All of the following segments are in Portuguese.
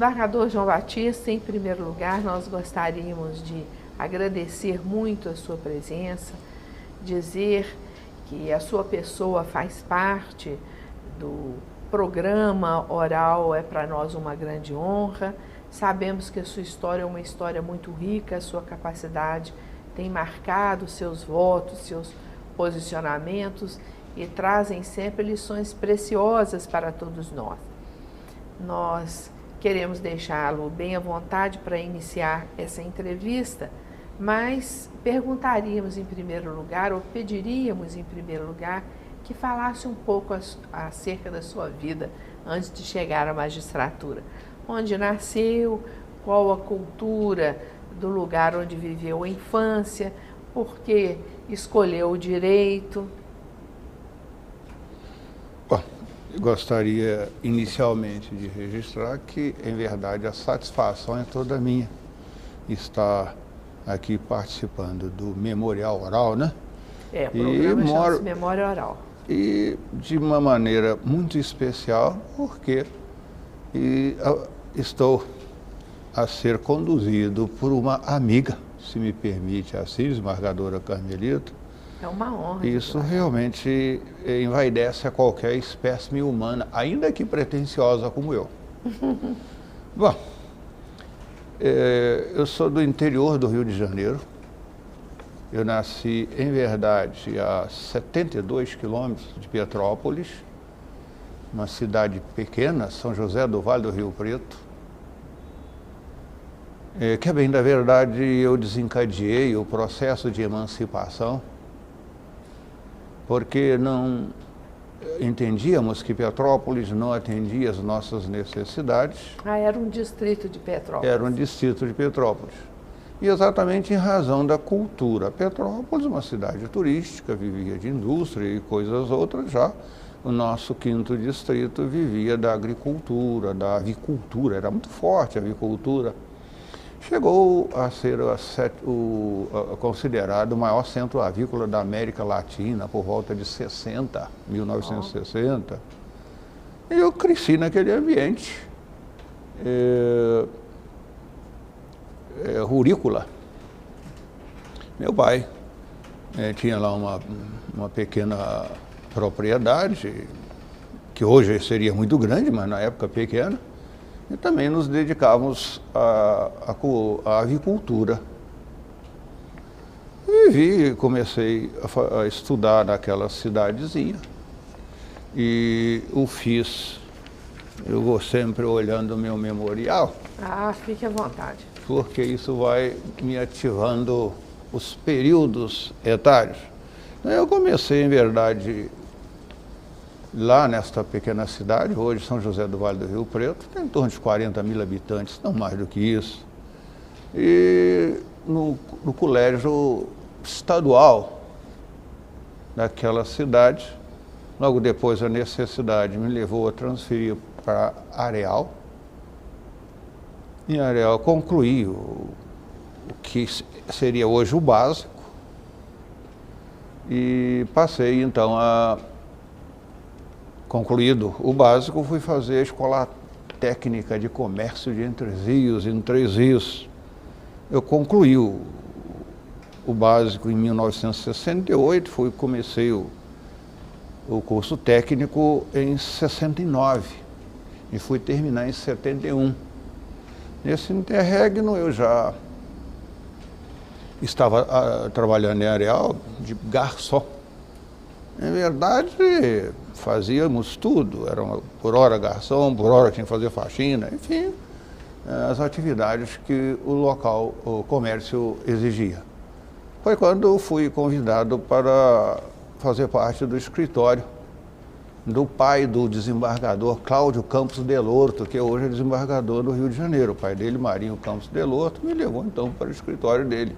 Desembargador João Batista, em primeiro lugar, nós gostaríamos de agradecer muito a sua presença, dizer que a sua pessoa faz parte do programa Oral, é para nós uma grande honra. Sabemos que a sua história é uma história muito rica, a sua capacidade tem marcado seus votos, seus posicionamentos e trazem sempre lições preciosas para todos nós. Nós queremos deixá-lo bem à vontade para iniciar essa entrevista, mas perguntaríamos em primeiro lugar, ou pediríamos em primeiro lugar, que falasse um pouco acerca da sua vida antes de chegar à magistratura. Onde nasceu, qual a cultura do lugar onde viveu a infância, por que escolheu o direito? Bom, gostaria inicialmente de registrar que, em verdade, a satisfação é toda minha estar aqui participando do Memorial Oral, né? O programa chama-se Memória Oral. E de uma maneira muito especial, porque estou a ser conduzido por uma amiga, se me permite assim, desembargadora Carmelita. É uma honra. Isso realmente envaidece a qualquer espécime humana, ainda que pretensiosa como eu. Bom, eu sou do interior do Rio de Janeiro. Eu nasci, em verdade, a 72 quilômetros de Petrópolis, uma cidade pequena, São José do Vale do Rio Preto. Que, bem da verdade, eu desencadeei o processo de emancipação, porque não entendíamos que Petrópolis não atendia as nossas necessidades. Era um distrito de Petrópolis. Era um distrito de Petrópolis. E exatamente em razão da cultura. Petrópolis, uma cidade turística, vivia de indústria e coisas outras, já o nosso quinto distrito vivia da agricultura, da avicultura, era muito forte a avicultura. Chegou a ser considerado o maior centro avícola da América Latina por volta de 1960. E eu cresci naquele ambiente rurícola. Meu pai tinha lá uma pequena propriedade, que hoje seria muito grande, mas na época pequena. E também nos dedicávamos à avicultura. Comecei a estudar naquela cidadezinha e o fiz, eu vou sempre olhando o meu memorial. Fique à vontade. Porque isso vai me ativando os períodos etários. Eu comecei, em verdade, lá nesta pequena cidade, hoje São José do Vale do Rio Preto, tem em torno de 40 mil habitantes, não mais do que isso. E no colégio estadual daquela cidade, logo depois a necessidade me levou a transferir para Areal. Em Areal concluí o que seria hoje o básico e passei então concluído o básico, fui fazer a Escola Técnica de Comércio de Entre Rios, em Três Rios. Eu concluí o básico em 1968, comecei o curso técnico em 69 e fui terminar em 71. Nesse interregno eu já estava trabalhando em Areal de garçom. Em verdade, fazíamos tudo, era por hora garçom, por hora tinha que fazer faxina, enfim, as atividades que o local, o comércio exigia. Foi quando eu fui convidado para fazer parte do escritório do pai do desembargador Cláudio Campos Delorto, que hoje é desembargador do Rio de Janeiro. O pai dele, Marinho Campos Delorto, me levou então para o escritório dele.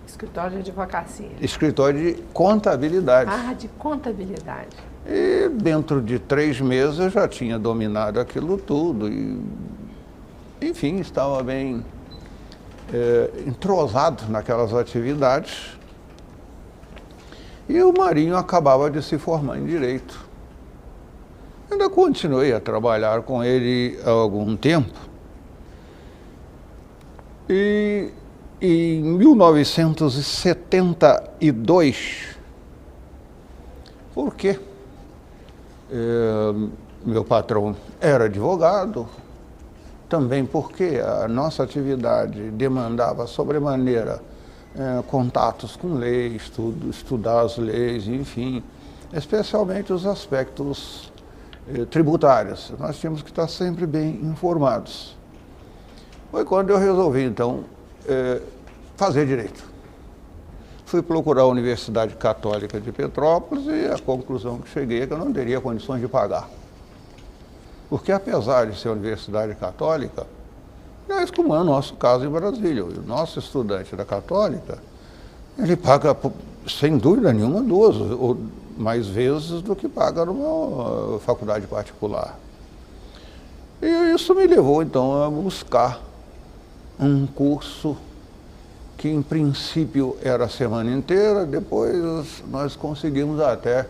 Escritório de advocacia. Escritório de contabilidade. De contabilidade. E dentro de 3 meses eu já tinha dominado aquilo tudo. E, enfim, estava bem entrosado naquelas atividades. E o Marinho acabava de se formar em Direito. Ainda continuei a trabalhar com ele há algum tempo. E em 1972, por quê? Meu patrão era advogado, também porque a nossa atividade demandava sobremaneira contatos com leis, estudar as leis, enfim, especialmente os aspectos tributários. Nós tínhamos que estar sempre bem informados. Foi quando eu resolvi, então, fazer direito. Fui procurar a Universidade Católica de Petrópolis e a conclusão que cheguei é que eu não teria condições de pagar. Porque apesar de ser universidade católica, aliás, como é o nosso caso em Brasília, o nosso estudante da Católica, ele paga, sem dúvida nenhuma, 2 ou mais vezes do que paga numa faculdade particular. E isso me levou, então, a buscar um curso que, em princípio, era a semana inteira, depois nós conseguimos até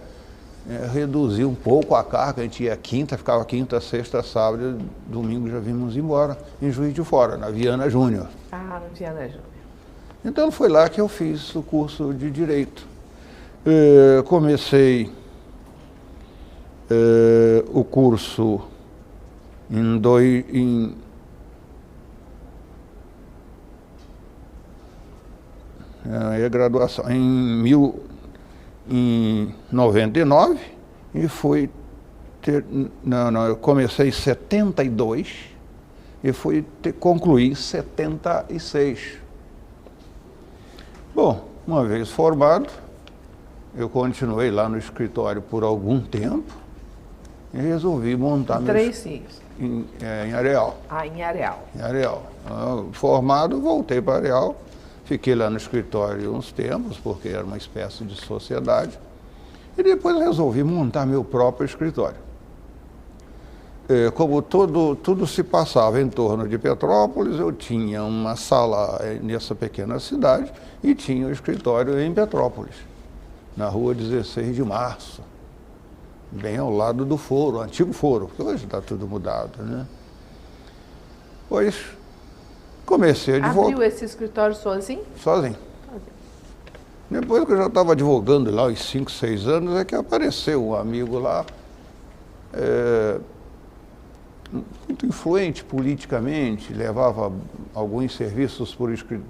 reduzir um pouco a carga. A gente ia quinta, ficava quinta, sexta, sábado, domingo já vimos embora, em Juiz de Fora, na Viana Júnior. Ah, na Viana Júnior. Então foi lá que eu fiz o curso de Direito. Comecei o curso a graduação em 99 e fui eu comecei em 72 e fui concluir em 76. Bom, uma vez formado, eu continuei lá no escritório por algum tempo e resolvi montar... Três filhos? Em Areal. Ah, em Areal. Em Areal. Formado, voltei para Areal, fiquei lá no escritório uns tempos, porque era uma espécie de sociedade, e depois resolvi montar meu próprio escritório. Como tudo se passava em torno de Petrópolis, eu tinha uma sala nessa pequena cidade e tinha o escritório em Petrópolis, na rua 16 de Março, bem ao lado do foro, antigo foro, porque hoje está tudo mudado, né? Pois comecei a advogar. Abriu esse escritório sozinho? Sozinho. Depois que eu já estava advogando lá, uns 5, 6 anos, é que apareceu um amigo lá, muito influente politicamente, levava alguns serviços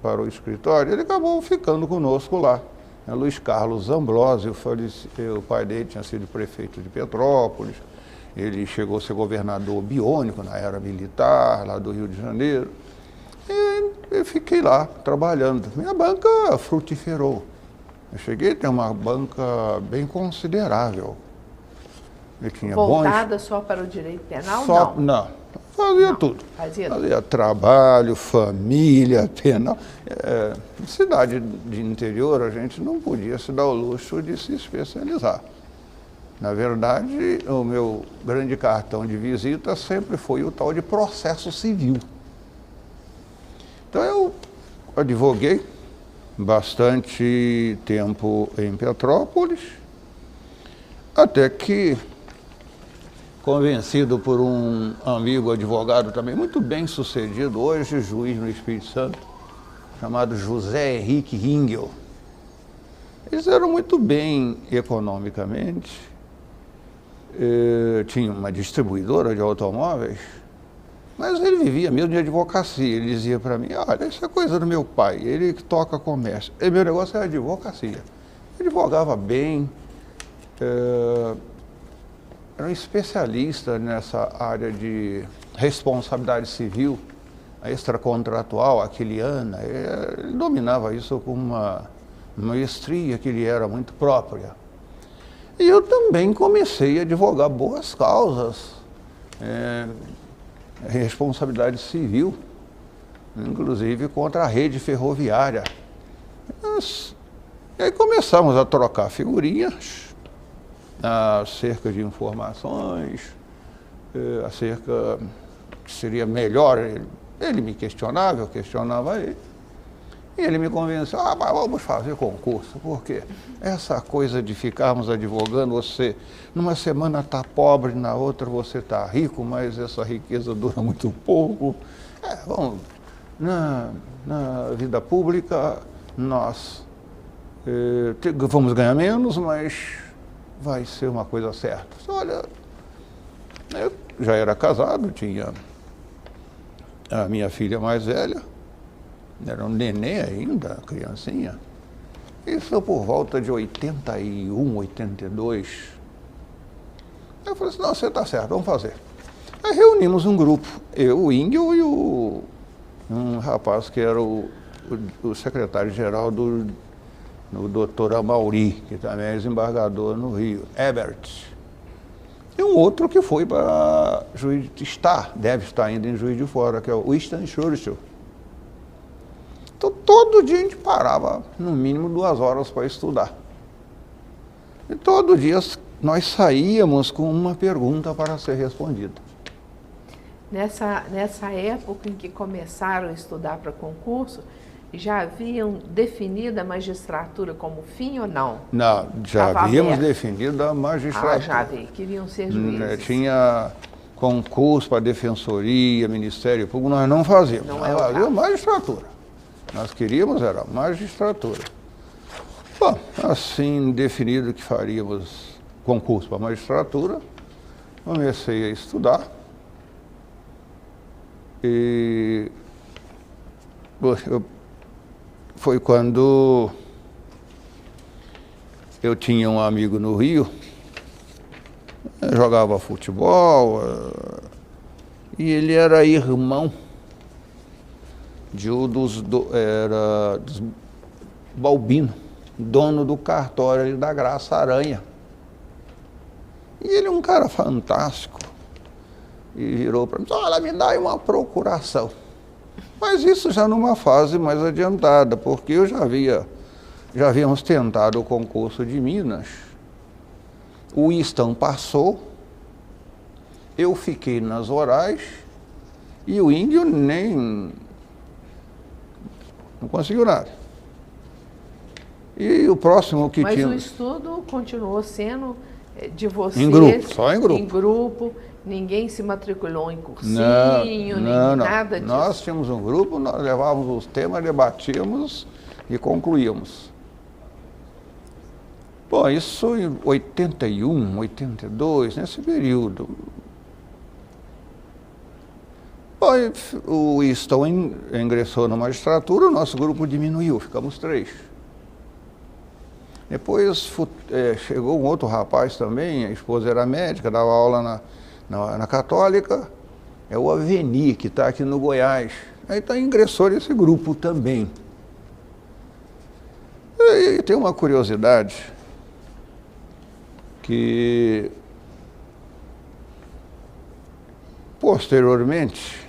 para o escritório. Ele acabou ficando conosco lá. Luiz Carlos Ambrosio, o pai dele tinha sido prefeito de Petrópolis, ele chegou a ser governador biônico na era militar, lá do Rio de Janeiro. E eu fiquei lá, trabalhando. Minha banca frutiferou. Eu cheguei a ter uma banca bem considerável. Eu tinha voltada só para o direito penal? Não. Fazia tudo. Fazia trabalho, família, penal. Cidade de interior, a gente não podia se dar o luxo de se especializar. Na verdade, o meu grande cartão de visita sempre foi o tal de processo civil. Então eu advoguei bastante tempo em Petrópolis, até que, convencido por um amigo advogado também muito bem sucedido, hoje juiz no Espírito Santo, chamado José Henrique Ringel. Eles eram muito bem economicamente, tinha uma distribuidora de automóveis, mas ele vivia mesmo de advocacia. Ele dizia para mim: olha, isso é coisa do meu pai, ele que toca comércio. E meu negócio é advocacia. Ele advogava bem, era um especialista nessa área de responsabilidade civil, a extracontratual, aquiliana. Ele dominava isso com uma maestria que lhe era muito própria. E eu também comecei a advogar boas causas, responsabilidade civil, inclusive contra a rede ferroviária. E aí começamos a trocar figurinhas acerca de informações, acerca que seria melhor. Ele me questionava, eu questionava ele. E ele me convenceu, mas vamos fazer concurso, porque essa coisa de ficarmos advogando, você numa semana está pobre, na outra você está rico, mas essa riqueza dura muito pouco. Vamos, na vida pública, nós vamos ganhar menos, mas vai ser uma coisa certa. Olha, eu já era casado, tinha a minha filha mais velha, era um neném ainda, criancinha. Isso por volta de 81, 82. Eu falei assim, não, você está certo, vamos fazer. Aí reunimos um grupo, eu, o Índio e um rapaz que era o secretário-geral do doutor Amauri, que também é desembargador no Rio, Ebert. E um outro que foi para Juiz de Fora, deve estar ainda em Juiz de Fora, que é o Winston Churchill. Então, todo dia a gente parava, no mínimo 2 horas para estudar. E todo dia nós saíamos com uma pergunta para ser respondida. Nessa época em que começaram a estudar para concurso, já haviam definido a magistratura como fim ou não? Não, já havíamos definido a magistratura. Já havia, queriam ser juízes. Tinha concurso para defensoria, Ministério Público, nós não fazíamos. Nós fazíamos magistratura. Nós queríamos era magistratura. Bom, assim definido que faríamos concurso para magistratura, comecei a estudar. E foi quando eu tinha um amigo no Rio, jogava futebol, e ele era irmão dos Balbino, dono do cartório ali da Graça Aranha. E ele é um cara fantástico. E virou para mim, olha, me dá aí uma procuração. Mas isso já numa fase mais adiantada, porque eu já havíamos tentado o concurso de Minas. O Winston passou, eu fiquei nas orais e o Índio nem... não conseguiu nada. E o próximo que tinha... Mas o estudo continuou sendo de vocês... Em grupo, só em grupo. Em grupo, ninguém se matriculou em cursinho, não. Nada disso. Nós tínhamos um grupo, nós levávamos os temas, debatíamos e concluíamos. Bom, isso em 81, 82, nesse período. Bom, o Winston ingressou na magistratura, o nosso grupo diminuiu, ficamos 3. Depois chegou um outro rapaz também, a esposa era médica, dava aula na Católica, é o Aveni, que está aqui no Goiás. Aí ingressou nesse grupo também. E tem uma curiosidade, que posteriormente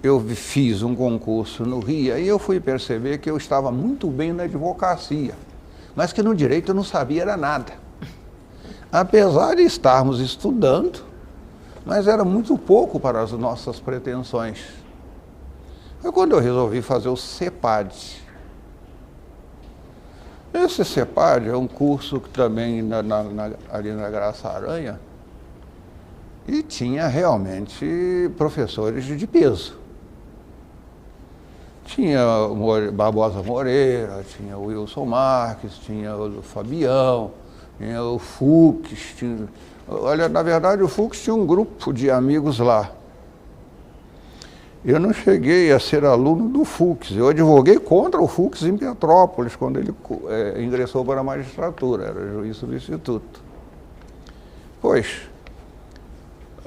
eu fiz um concurso no Rio e eu fui perceber que eu estava muito bem na advocacia, mas que no direito eu não sabia era nada. Apesar de estarmos estudando, mas era muito pouco para as nossas pretensões. Foi quando eu resolvi fazer o CEPAD. Esse CEPAD é um curso que também ali na Graça Aranha, e tinha realmente professores de peso. Tinha o Barbosa Moreira, tinha o Wilson Marques, tinha o Fabião, tinha o Fux. Olha, na verdade o Fux tinha um grupo de amigos lá. Eu não cheguei a ser aluno do Fux, eu advoguei contra o Fux em Petrópolis, quando ele ingressou para a magistratura, era juiz substituto. Pois,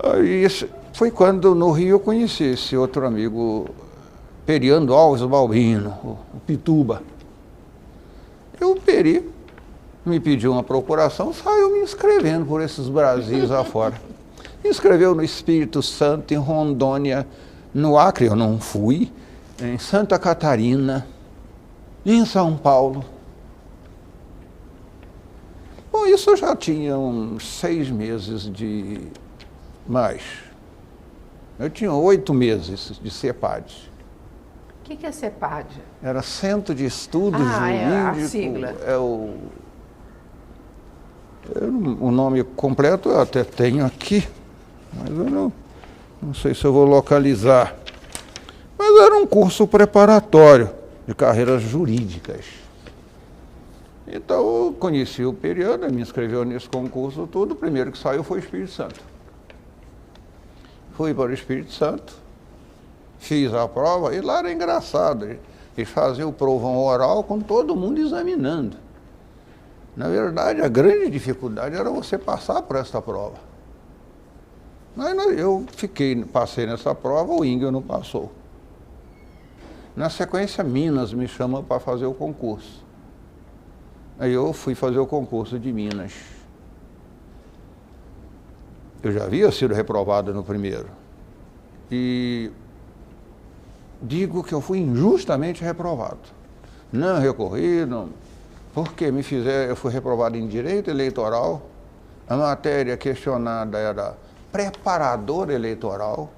aí foi quando no Rio eu conheci esse outro amigo, Periando Alves Balbino, o Pituba. O Peri me pediu uma procuração, saiu me inscrevendo por esses Brasis afora. Me inscreveu no Espírito Santo, em Rondônia, no Acre eu não fui, em Santa Catarina, em São Paulo. Bom, isso eu já tinha uns 6 meses de mais. Eu tinha 8 meses de CEPAD. que é CEPAD? Era Centro de Estudos a Jurídicos. sigla. O nome completo eu até tenho aqui, mas eu não sei se eu vou localizar. Mas era um curso preparatório de carreiras jurídicas. Então eu conheci o período, me inscreveu nesse concurso tudo. O primeiro que saiu foi o Espírito Santo. Fui para o Espírito Santo, fiz a prova e lá era engraçado. Eles faziam o provão oral com todo mundo examinando. Na verdade, a grande dificuldade era você passar por essa prova. Mas eu passei nessa prova, o Ingel não passou. Na sequência, Minas me chama para fazer o concurso. Aí eu fui fazer o concurso de Minas. Eu já havia sido reprovado no primeiro. E digo que eu fui injustamente reprovado. Não recorri, não, porque eu fui reprovado em Direito Eleitoral. A matéria questionada era preparador eleitoral.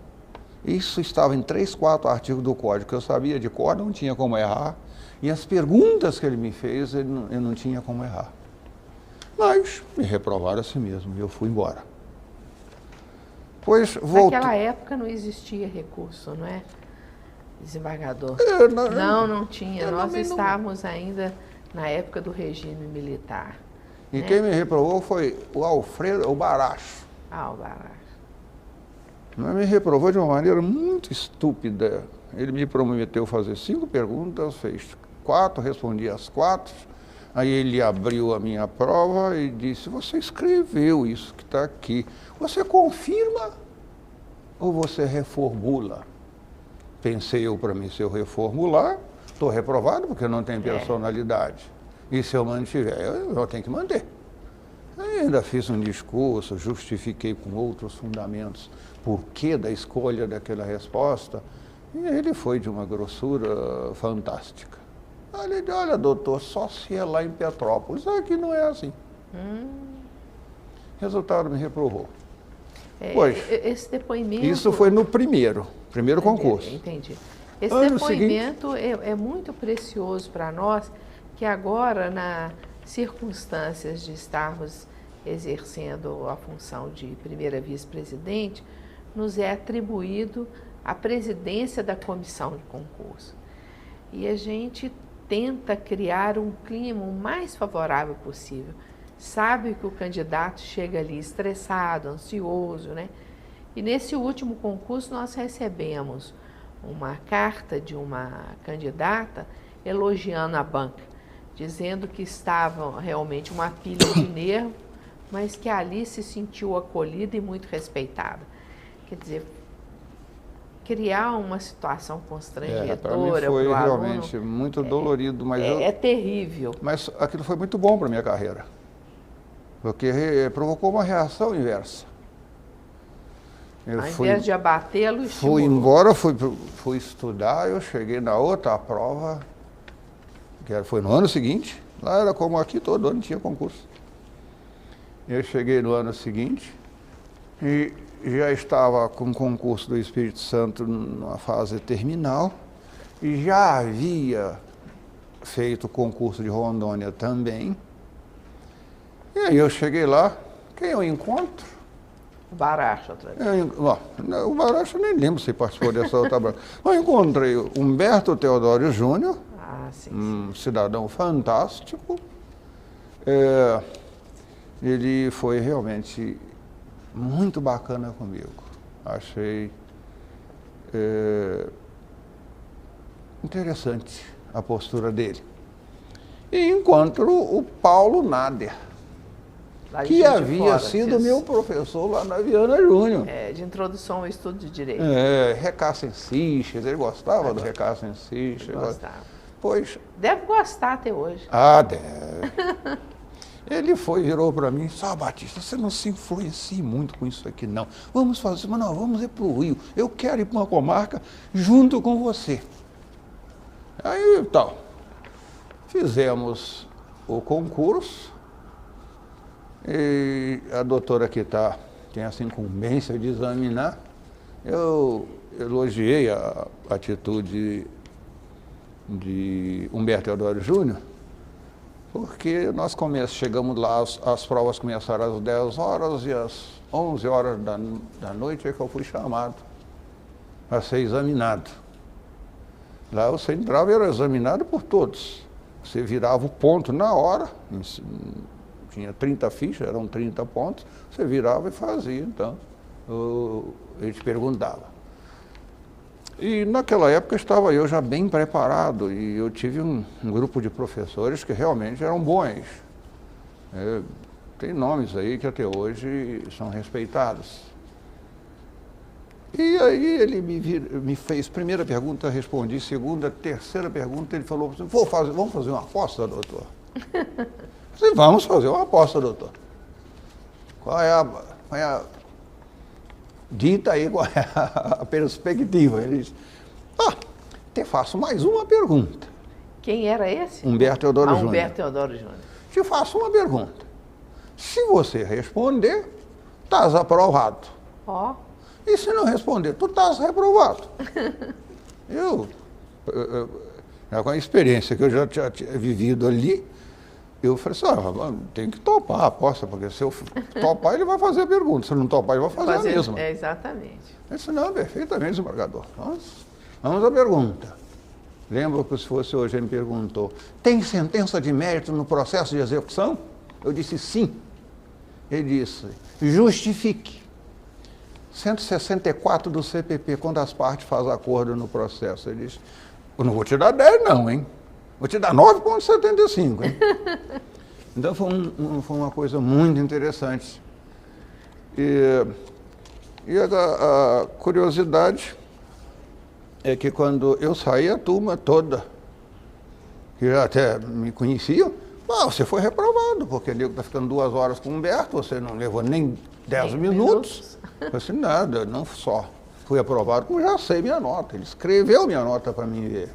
Isso estava em 3, 4 artigos do Código, que eu sabia de cor, não tinha como errar. E as perguntas que ele me fez, eu não tinha como errar. Mas me reprovaram assim mesmo, e eu fui embora. Pois voltei. Naquela época não existia recurso, não é, desembargador? Não tinha. Nós estávamos ainda na época do regime militar. E né? Quem me reprovou foi o Alfredo, o Baracho. O Baracho. Mas me reprovou de uma maneira muito estúpida. Ele me prometeu fazer 5 perguntas, fez 4, respondi as 4. Aí ele abriu a minha prova e disse: você escreveu isso que está aqui. Você confirma ou você reformula? Pensei eu para mim, se eu reformular, estou reprovado porque não tem personalidade. E se eu mantiver, eu tenho que manter. Aí ainda fiz um discurso, justifiquei com outros fundamentos por que da escolha daquela resposta. E ele foi de uma grossura fantástica. Ele disse: olha, doutor, só se é lá em Petrópolis. Aqui não é assim. Resultado, me reprovou. Pois, esse depoimento... Isso foi no primeiro concurso. Entendi. Esse depoimento é muito precioso para nós, que agora, nas circunstâncias de estarmos exercendo a função de primeira vice-presidente, nos é atribuído a presidência da comissão de concurso. E a gente tenta criar um clima o mais favorável possível. Sabe que o candidato chega ali estressado, ansioso, né? E nesse último concurso nós recebemos uma carta de uma candidata elogiando a banca, dizendo que estava realmente uma pilha de nervo, mas que ali se sentiu acolhida e muito respeitada. Quer dizer, criar uma situação constrangedora para o aluno foi realmente muito dolorido, mas é terrível. Mas aquilo foi muito bom para a minha carreira, porque provocou uma reação inversa. Ao invés de abatê-lo, fui embora, fui estudar, eu cheguei na outra prova, que foi no ano seguinte. Lá era como aqui, todo ano tinha concurso. Eu cheguei no ano seguinte e já estava com o concurso do Espírito Santo numa fase terminal e já havia feito o concurso de Rondônia também. E aí eu cheguei lá, quem eu encontro? O Baracho, outra vez. O Baracho eu nem lembro se participou dessa outra prova. Eu encontrei o Humberto Teodoro Júnior, um cidadão fantástico. Ele foi realmente muito bacana comigo. Achei interessante a postura dele. E encontro o Paulo Nader, que havia sido meu professor lá na Viana Júnior. De introdução ao estudo de direito. Recaça em Seixas, ele gostava do Recaça em Seixas. Gostava. Pois, deve gostar até hoje. Deve. Ele virou para mim: Batista, você não se influencie muito com isso aqui, não. Vamos fazer, mas não, vamos ir para o Rio. Eu quero ir para uma comarca junto com você. Aí, fizemos o concurso. E a doutora que tem essa incumbência de examinar, eu elogiei a atitude de Humberto Teodoro Júnior, porque nós chegamos lá, as provas começaram às 10 horas e às 11 horas da noite é que eu fui chamado para ser examinado. Lá você entrava e era examinado por todos. Você virava o ponto na hora, tinha 30 fichas, eram 30 pontos, você virava e fazia, então, ele te perguntava. E naquela época estava eu já bem preparado e eu tive um grupo de professores que realmente eram bons. Tem nomes aí que até hoje são respeitados. E aí ele me fez primeira pergunta, respondi, segunda, terceira pergunta, ele falou assim, vamos fazer uma aposta, doutor? Eu falei, vamos fazer uma aposta, doutor. Qual é a dita aí, qual é a perspectiva? Ele disse, te faço mais uma pergunta. Quem era esse? Humberto Teodoro Júnior. Humberto Teodoro Júnior. Te faço uma pergunta. Se você responder, estás aprovado. Ó. E se não responder, tu estás reprovado. Com a experiência que eu já tinha vivido ali, eu falei assim, tem que topar a aposta, porque se eu topar, ele vai fazer a pergunta. Se não topar, ele vai fazer a mesma. Exatamente. Eu disse, não, perfeitamente, desembargador. Vamos à pergunta. Lembro que se fosse hoje, ele me perguntou, tem sentença de mérito no processo de execução? Eu disse, sim. Ele disse, justifique. 164 do CPP, quando as partes fazem acordo no processo. Ele disse, eu não vou te dar 10 não, hein? Vou te dar 9,75, hein? Então foi uma coisa muito interessante. E a curiosidade é que quando eu saí, a turma toda, que até me conheciam, você foi reprovado, porque o nego está ficando 2 horas com o Humberto, você não levou nem 10 minutos. Eu disse, nada, não só fui aprovado, como já sei minha nota. Ele escreveu minha nota para mim ver.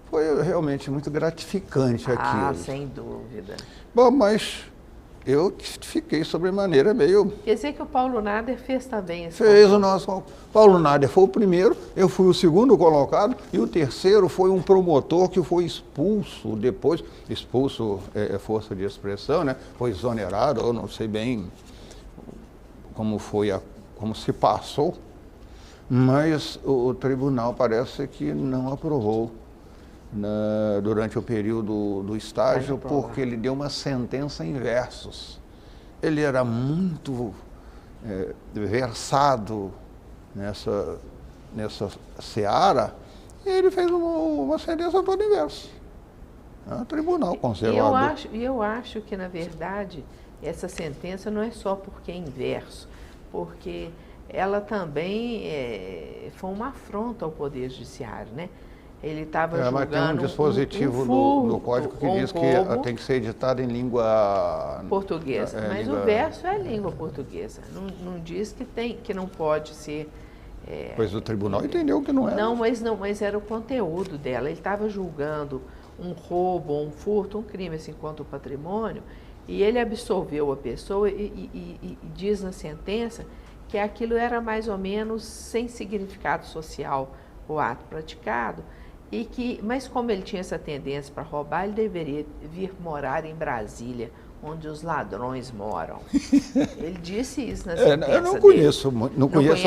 Foi realmente muito gratificante aquilo. Sem dúvida. Bom, mas eu fiquei sobremaneira meio... Quer dizer que o Paulo Nader fez também esse Fez o nosso... Paulo Nader foi o primeiro, eu fui o segundo colocado, e o terceiro foi um promotor que foi expulso depois. Expulso é força de expressão, né? Foi exonerado, eu não sei bem como se passou, mas o tribunal parece que não aprovou durante o período do estágio, porque ele deu uma sentença em versos. Ele era muito versado nessa seara, e ele fez uma sentença toda em verso. Tribunal conservador. Eu acho que, na verdade, essa sentença não é só porque é em verso, porque ela também foi uma afronta ao Poder Judiciário, né? Ele estava julgando mas tem um dispositivo no código que diz que tem que ser editado em língua portuguesa. Mas o verso é a língua portuguesa. Não diz que não pode ser. Pois o tribunal entendeu que não era. Mas era o conteúdo dela. Ele estava julgando um roubo, um furto, um crime assim contra o patrimônio, e ele absolveu a pessoa e diz na sentença que aquilo era mais ou menos sem significado social, o ato praticado. Mas como ele tinha essa tendência para roubar, ele deveria vir morar em Brasília, onde os ladrões moram. Ele disse isso na sentença eu não conheço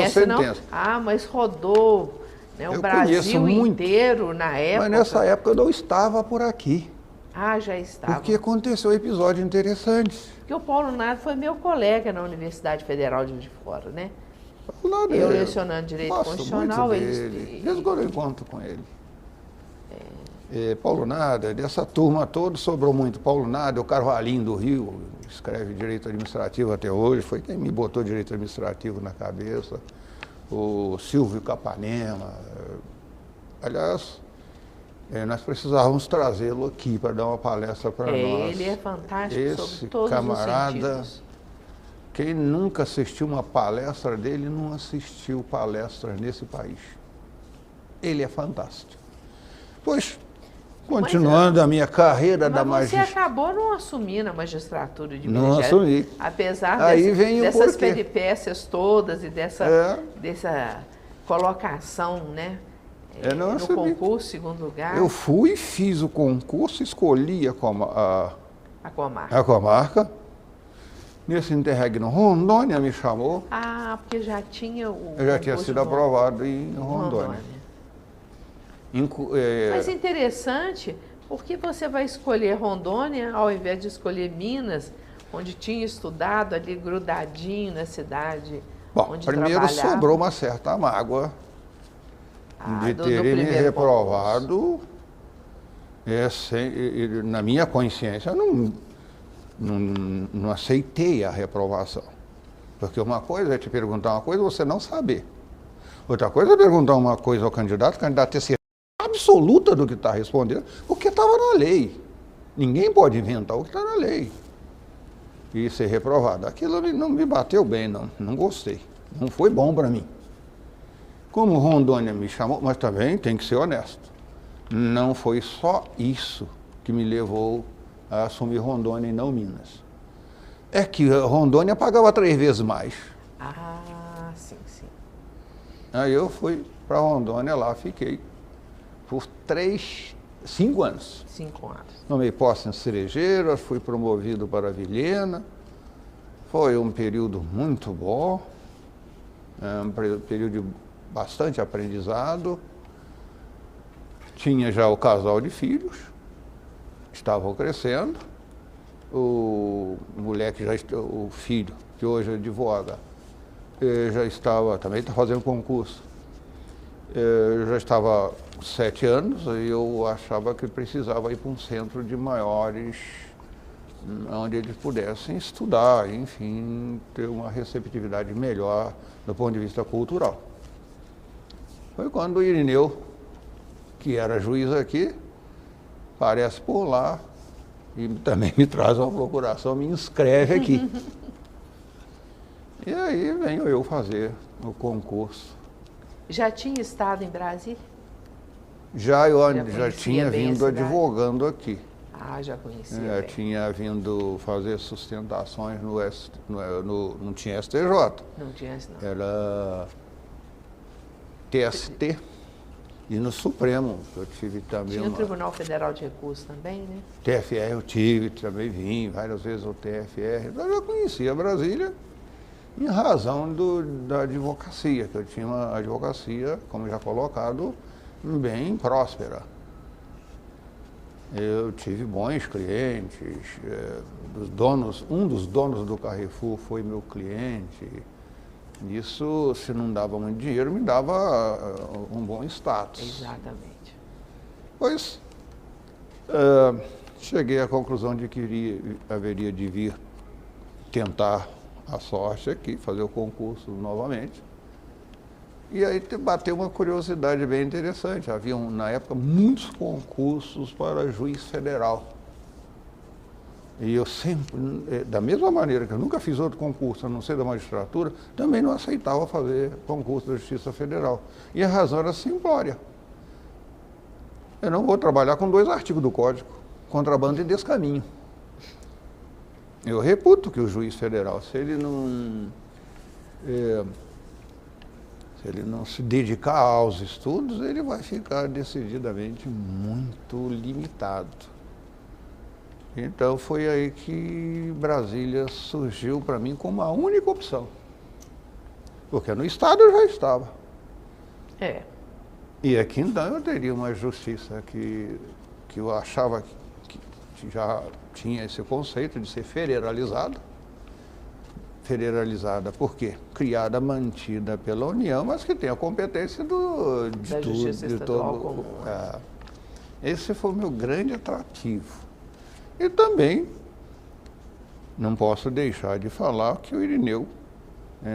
a sentença. Não? Mas rodou, né, o Brasil inteiro na época. Mas nessa época eu não estava por aqui. Já estava. Porque aconteceu um episódio interessante. Porque o Paulo Nader foi meu colega na Universidade Federal de Juiz de Fora, né? Eu lecionando Direito Constitucional. Desde quando eu encontro com ele. Paulo Nader, dessa turma toda, sobrou muito. Paulo Nader, o Carvalhinho do Rio, escreve Direito Administrativo até hoje, foi quem me botou Direito Administrativo na cabeça. O Silvio Capanema. Aliás, nós precisávamos trazê-lo aqui para dar uma palestra para nós. Ele é fantástico sobre todos camarada, os sentidos. Quem nunca assistiu uma palestra dele, não assistiu palestras nesse país. Ele é fantástico. Pois, continuando a minha carreira da magistratura. Você acabou não assumindo a magistratura de Minas Não Gerais, assumi. apesar dessas peripécias todas e dessa colocação, né, no concurso, segundo lugar. Eu fui, fiz o concurso, escolhi a comarca. Nesse interregno, Rondônia me chamou. Ah, porque já tinha o Eu já tinha sido aprovado em Rondônia. Mas interessante, por que você vai escolher Rondônia ao invés de escolher Minas, onde tinha estudado ali grudadinho na cidade? Bom, onde primeiro sobrou uma certa mágoa de terem me reprovado. Na minha consciência, eu não aceitei a reprovação. Porque uma coisa é te perguntar uma coisa e você não saber. Outra coisa é perguntar uma coisa ao candidato, o candidato ter certeza absoluta do que está respondendo, porque estava na lei. Ninguém pode inventar o que está na lei. E ser reprovado. Aquilo não me bateu bem, não gostei. Não foi bom para mim. Como Rondônia me chamou, mas também tem que ser honesto. Não foi só isso que me levou a assumir Rondônia e não Minas. É que Rondônia pagava 3 vezes mais. Ah, sim, sim. Aí eu fui para Rondônia, lá fiquei por 5 anos. 5 anos. Tomei posse em Cerejeiras, fui promovido para Vilhena. Foi um período muito bom, um período de bastante aprendizado. Tinha já o casal de filhos, estavam crescendo. O moleque, o filho, que hoje advoga, já estava, também está fazendo concurso. Já estava 7 anos e eu achava que precisava ir para um centro de maiores, onde eles pudessem estudar, enfim, ter uma receptividade melhor do ponto de vista cultural. Foi quando o Irineu, que era juiz aqui, aparece por lá e também me traz uma procuração, me inscreve aqui. E aí venho eu fazer o concurso. Já tinha estado em Brasília? Já tinha vindo advogando aqui. Ah, já conhecia Já bem. tinha vindo fazer sustentações não tinha STJ. Não tinha, não. Era TST e no Supremo. Eu tive também Tinha o Tribunal Federal de Recursos também, né? TFR eu tive, também vim várias vezes ao TFR. Eu já conhecia Brasília em razão da advocacia, que eu tinha uma advocacia, como já colocado, bem próspera. Eu tive bons clientes, um dos donos do Carrefour foi meu cliente. Isso, se não dava muito dinheiro, me dava um bom status. Exatamente. Pois, cheguei à conclusão de que haveria de vir tentar a sorte aqui, fazer o concurso novamente. E aí bateu uma curiosidade bem interessante. Havia, na época, muitos concursos para juiz federal. E eu sempre, da mesma maneira que eu nunca fiz outro concurso, a não ser da magistratura, também não aceitava fazer concurso da Justiça Federal. E a razão era simplória. Eu não vou trabalhar com 2 artigos do Código, contrabando e descaminho. Eu reputo que o juiz federal, se ele não se dedicar aos estudos, ele vai ficar decididamente muito limitado. Então foi aí que Brasília surgiu para mim como a única opção. Porque no Estado eu já estava. E aqui então eu teria uma justiça que eu achava que já tinha esse conceito de ser federalizada. Federalizada por quê? Criada, mantida pela União, mas que tem a competência da Justiça Estadual comum. Esse foi o meu grande atrativo. E também não posso deixar de falar que o Irineu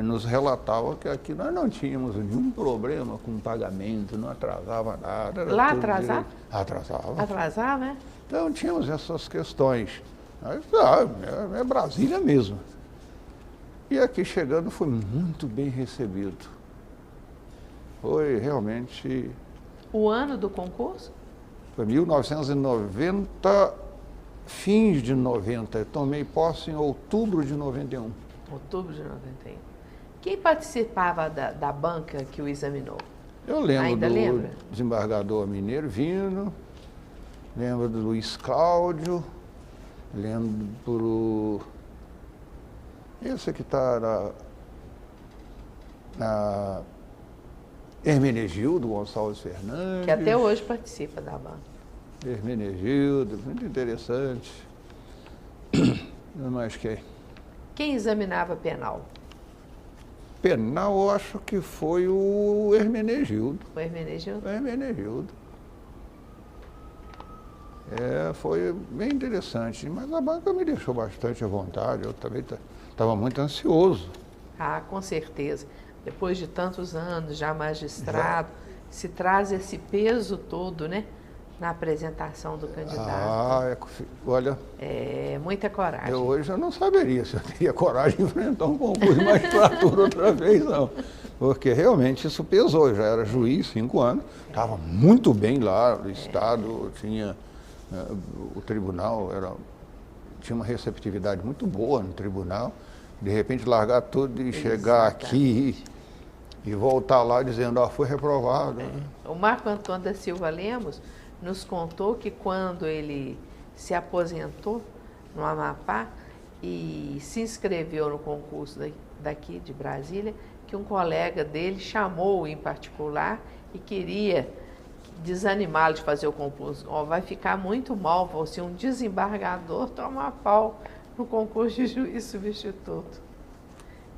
nos relatava que aqui nós não tínhamos nenhum problema com pagamento, não atrasava nada. Lá atrasava? Atrasava. Atrasava, né? Então tínhamos essas questões. Mas, é Brasília mesmo. E aqui chegando fui muito bem recebido. Foi realmente... O ano do concurso? Foi 1990, fins de 90. Eu tomei posse em outubro de 91. Outubro de 91. Quem participava da banca que o examinou? Eu lembro Ainda do lembra? desembargador mineiro vindo, lembro do Luiz Cláudio, lembro esse que está na Hermenegildo Gonçalves Fernandes. Que até hoje participa da banca. Hermenegildo, muito interessante. Não mais quem? Quem examinava penal? Penal, eu acho que foi o Hermenegildo. O Hermenegildo? O Hermenegildo. Foi bem interessante, mas a banca me deixou bastante à vontade, eu também estava muito ansioso. Ah, com certeza. Depois de tantos anos já magistrado, se traz esse peso todo, né? Na apresentação do candidato. Olha... muita coragem. Hoje eu não saberia se eu teria coragem de enfrentar um concurso de magistratura outra vez, não. Porque realmente isso pesou. Eu já era juiz 5 anos, estava muito bem lá no Estado, tinha... o tribunal tinha uma receptividade muito boa no tribunal. De repente largar tudo e chegar aqui e voltar lá dizendo, foi reprovado. O Marco Antônio da Silva Lemos nos contou que quando ele se aposentou no Amapá e se inscreveu no concurso daqui de Brasília, que um colega dele chamou em particular e queria desanimá-lo de fazer o concurso. Vai ficar muito mal você, um desembargador, tomar pau no concurso de juiz substituto.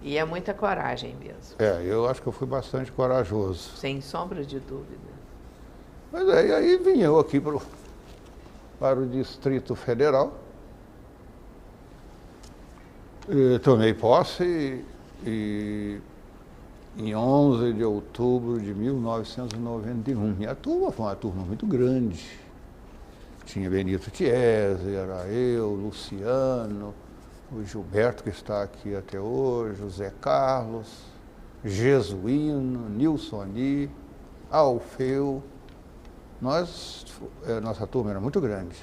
E é muita coragem mesmo. Eu acho que eu fui bastante corajoso. Sem sombra de dúvida. Mas aí vim eu aqui para o Distrito Federal. Tomei posse em 11 de outubro de 1991. E a turma foi uma turma muito grande. Tinha Benito Tiese, era eu, Luciano, o Gilberto, que está aqui até hoje, o Zé Carlos, Jesuíno, Nilsoni, Alfeu. Nossa turma era muito grande.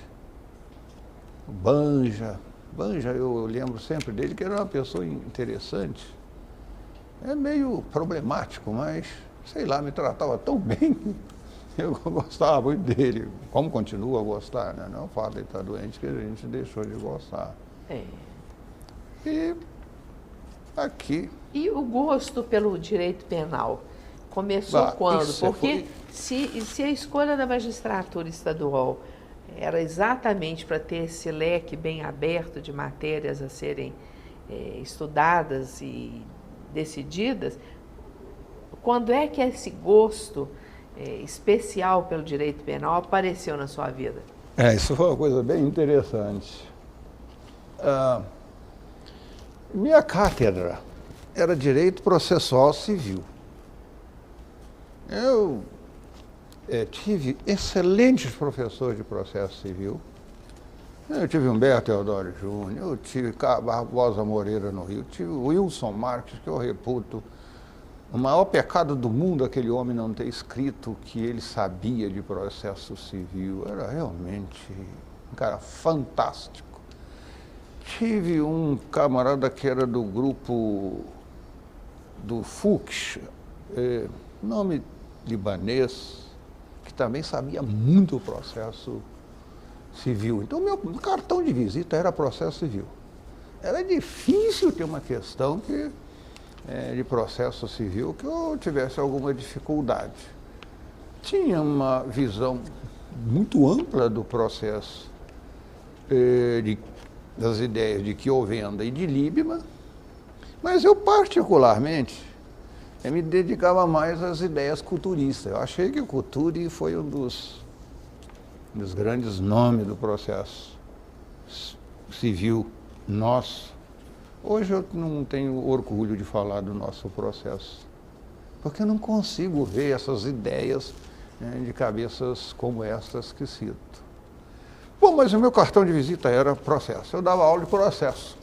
O Banja, eu lembro sempre dele, que era uma pessoa interessante. É meio problemático, mas, sei lá, me tratava tão bem. Eu gostava muito dele. Como continua a gostar, né? Não é o fato de ele estar doente que a gente deixou de gostar. E aqui... E o gosto pelo direito penal começou quando? Porque se a escolha da magistratura estadual era exatamente para ter esse leque bem aberto de matérias a serem estudadas e decididas, quando é que esse gosto especial pelo direito penal apareceu na sua vida? Isso foi uma coisa bem interessante. Minha cátedra era Direito Processual Civil. Eu tive excelentes professores de processo civil. Eu tive Humberto Teodoro Júnior, eu tive Barbosa Moreira no Rio, tive Wilson Marques, que eu reputo o maior pecado do mundo, aquele homem não ter escrito que ele sabia de processo civil. Era realmente um cara fantástico. Tive um camarada que era do grupo do Fux, nome libanês, que também sabia muito o processo civil. Então, meu cartão de visita era processo civil. Era difícil ter uma questão de processo civil que eu tivesse alguma dificuldade. Tinha uma visão muito ampla do processo, das ideias de Chiovenda e de Liebman, mas eu particularmente me dedicava mais às ideias culturistas. Eu achei que o Couturi foi um dos grandes nomes do processo civil nosso. Hoje eu não tenho orgulho de falar do nosso processo, porque eu não consigo ver essas ideias de cabeças como essas que cito. Bom, mas o meu cartão de visita era processo. Eu dava aula de processo.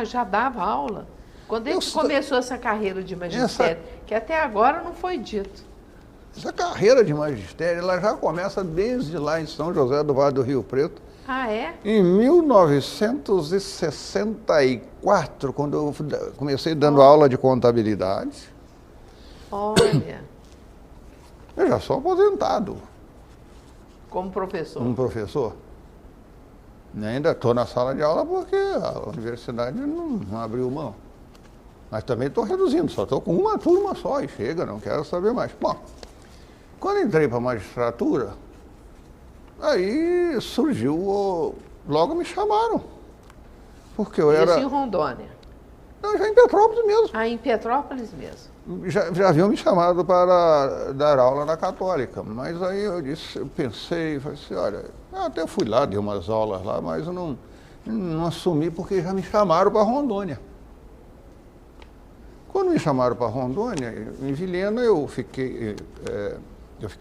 Já dava aula? Quando é que começou essa carreira de magistério? Que até agora não foi dito. Essa carreira de magistério, ela já começa desde lá em São José do Vale do Rio Preto. Em 1964, quando eu comecei dando aula de contabilidade. Olha. Eu já sou aposentado. Como professor? Um professor. Ainda estou na sala de aula porque a universidade não abriu mão. Mas também estou reduzindo, só estou com uma turma só e chega, não quero saber mais. Bom, quando entrei para a magistratura, aí surgiu, logo me chamaram. Porque eu era... Isso em Rondônia? Não, já em Petrópolis mesmo. Ah, em Petrópolis mesmo? Já haviam me chamado para dar aula na Católica, mas aí eu pensei, falei assim, olha, eu até fui lá, dei umas aulas lá, mas eu não assumi porque já me chamaram para Rondônia. Quando me chamaram para Rondônia, em Vilhena eu fiquei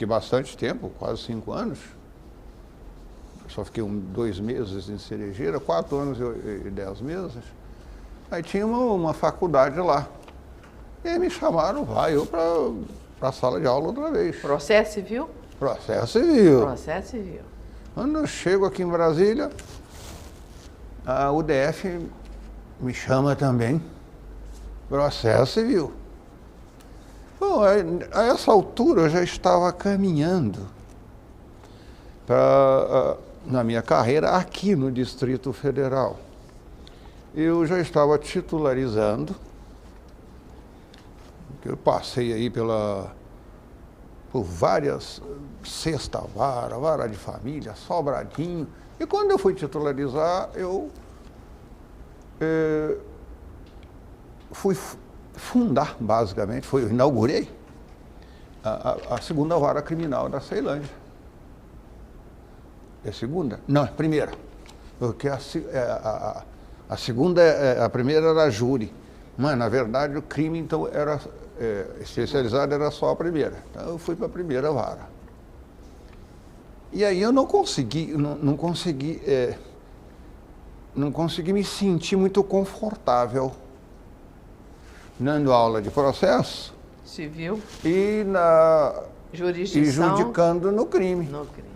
bastante tempo, quase 5 anos. Só fiquei 2 meses em Cerejeira, 4 anos e 10 meses. Aí tinha uma faculdade lá. E aí me chamaram, vai eu para a sala de aula outra vez. Processo civil? Processo civil. Processo civil. Quando eu chego aqui em Brasília, a UDF me chama também. Processo civil. Bom, a essa altura eu já estava caminhando na minha carreira aqui no Distrito Federal. Eu já estava titularizando. Eu passei aí por várias, sexta vara de família, Sobradinho. E quando eu fui titularizar, eu fui fundar, basicamente, eu inaugurei a segunda vara criminal da Ceilândia. É segunda? Não, é primeira. Porque a segunda, a primeira era a júri. Mas, na verdade, o crime, então, era especializado, era só a primeira. Então, eu fui para a primeira vara. E aí eu não consegui me sentir muito confortável dando aula de processo civil e judicando no crime. No crime.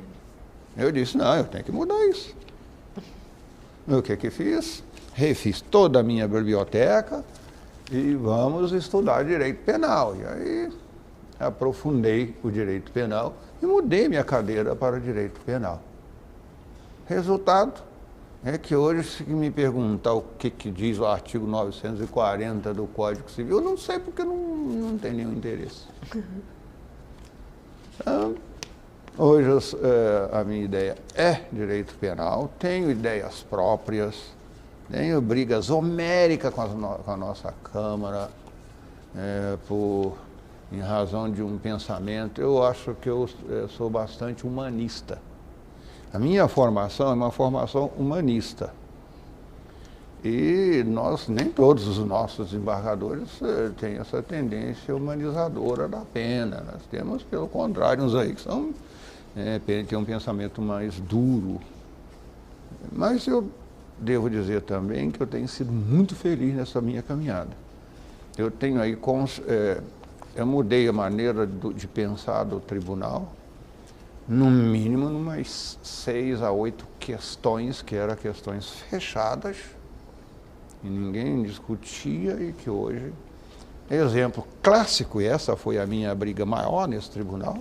Eu disse, não, eu tenho que mudar isso. O que fiz? Refiz toda a minha biblioteca e vamos estudar direito penal. E aí aprofundei o direito penal e mudei minha cadeira para o direito penal. Resultado é que hoje, se me perguntar o que diz o artigo 940 do Código Civil, eu não sei porque não tem nenhum interesse. Então, hoje a minha ideia é direito penal, tenho ideias próprias, tenho brigas homéricas com a nossa Câmara, em razão de um pensamento. Eu acho que eu sou bastante humanista. A minha formação é uma formação humanista. E nem todos os nossos desembargadores têm essa tendência humanizadora da pena. Nós temos, pelo contrário, uns aí que têm um pensamento mais duro. Mas eu devo dizer também que eu tenho sido muito feliz nessa minha caminhada. Eu tenho aí, eu mudei a maneira de pensar do tribunal, no mínimo umas 6 a 8 questões, que eram questões fechadas, e ninguém discutia, e que hoje, exemplo clássico, e essa foi a minha briga maior nesse tribunal,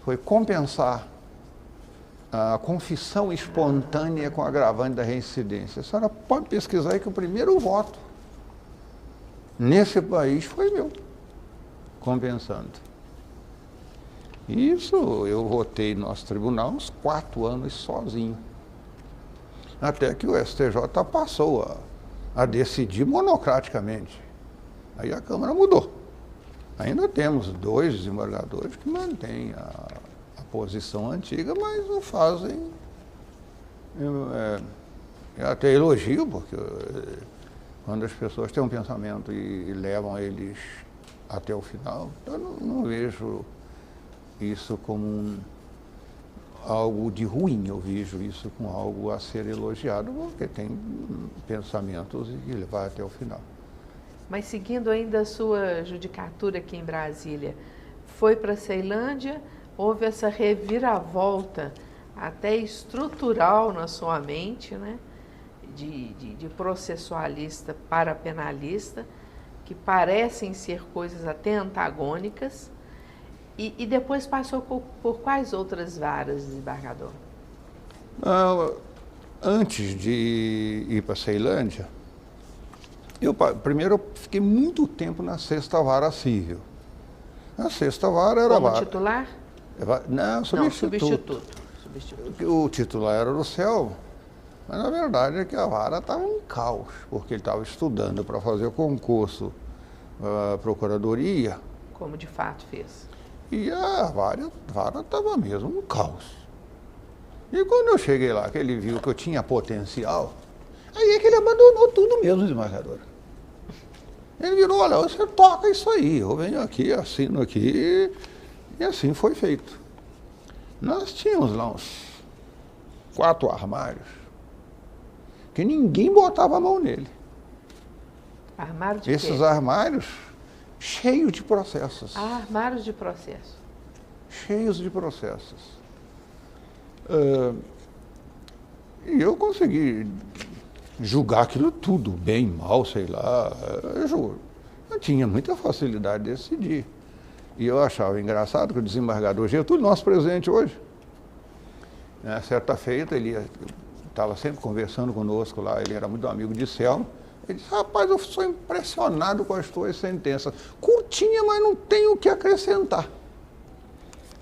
foi compensar a confissão espontânea com agravante da reincidência. A senhora pode pesquisar aí que o primeiro voto nesse país foi meu, compensando. Isso eu votei no nosso tribunal uns 4 anos sozinho. Até que o STJ passou a decidir monocraticamente. Aí a Câmara mudou. Ainda temos 2 desembargadores que mantêm a posição antiga, mas o fazem. Eu até elogio, porque quando as pessoas têm um pensamento e levam eles até o final, eu não vejo isso como algo de ruim, eu vejo isso como algo a ser elogiado, porque tem pensamentos e ele vai até o final. Mas seguindo ainda a sua judicatura aqui em Brasília, foi para a Ceilândia, houve essa reviravolta até estrutural na sua mente, né? De processualista para penalista, que parecem ser coisas até antagônicas. E depois passou por quais outras varas, desembargador? Antes de ir para Ceilândia, primeiro eu fiquei muito tempo na 6ª Vara Civil. A 6ª Vara era Como titular? Não, substituto. O titular era o Selmo, mas na verdade é que a vara estava em caos, porque ele estava estudando para fazer o concurso à Procuradoria. Como de fato fez. E a vara estava mesmo um caos. E quando eu cheguei lá, que ele viu que eu tinha potencial, aí é que ele abandonou tudo mesmo, desembargador. Ele virou, olha, você toca isso aí, eu venho aqui, assino aqui, e assim foi feito. Nós tínhamos lá uns 4 armários, que ninguém botava a mão nele. Armário de Esses quê? armários cheios de processos. Armários de processo. Cheios de processos. E eu consegui julgar aquilo tudo, bem, mal, sei lá. Eu tinha muita facilidade de decidir. E eu achava engraçado que o desembargador Getúlio, nosso presidente hoje, né, certa feita, ele estava sempre conversando conosco lá, ele era muito amigo de Selmo. Ele disse, rapaz, eu sou impressionado com as tuas sentenças. Curtinha, mas não tenho o que acrescentar.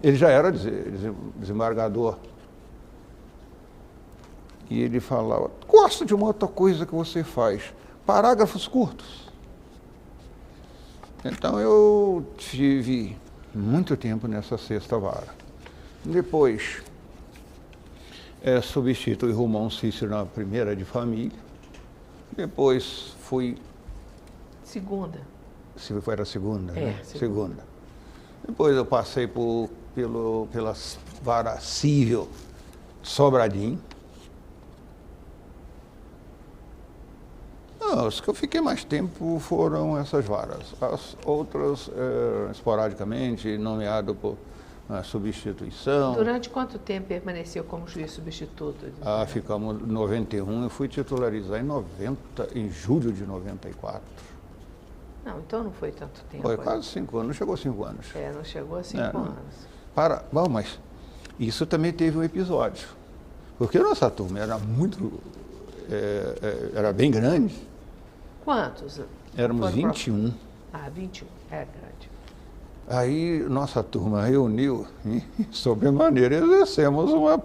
Ele já era desembargador. E ele falava, gosto de uma outra coisa que você faz, parágrafos curtos. Então eu tive muito tempo nessa 6ª Vara. Depois, substituí Romão Cícero na 1ª de família. Depois fui... Segunda. Era a segunda, né? Segunda. Depois eu passei pela Vara Civil Sobradinho. Os que eu fiquei mais tempo foram essas varas. As outras, esporadicamente, nomeado por substituição. Durante quanto tempo permaneceu como juiz substituto? Ficamos em 91, eu fui titularizar em julho de 94. Não, então não foi tanto tempo. Foi quase 5 anos, não chegou a 5 anos. Não chegou a 5 anos. Bom, mas isso também teve um episódio. Porque a nossa turma era era bem grande. Quantos? Éramos 21. 21, é grande. Aí nossa turma reuniu e, sobremaneira, exercemos uma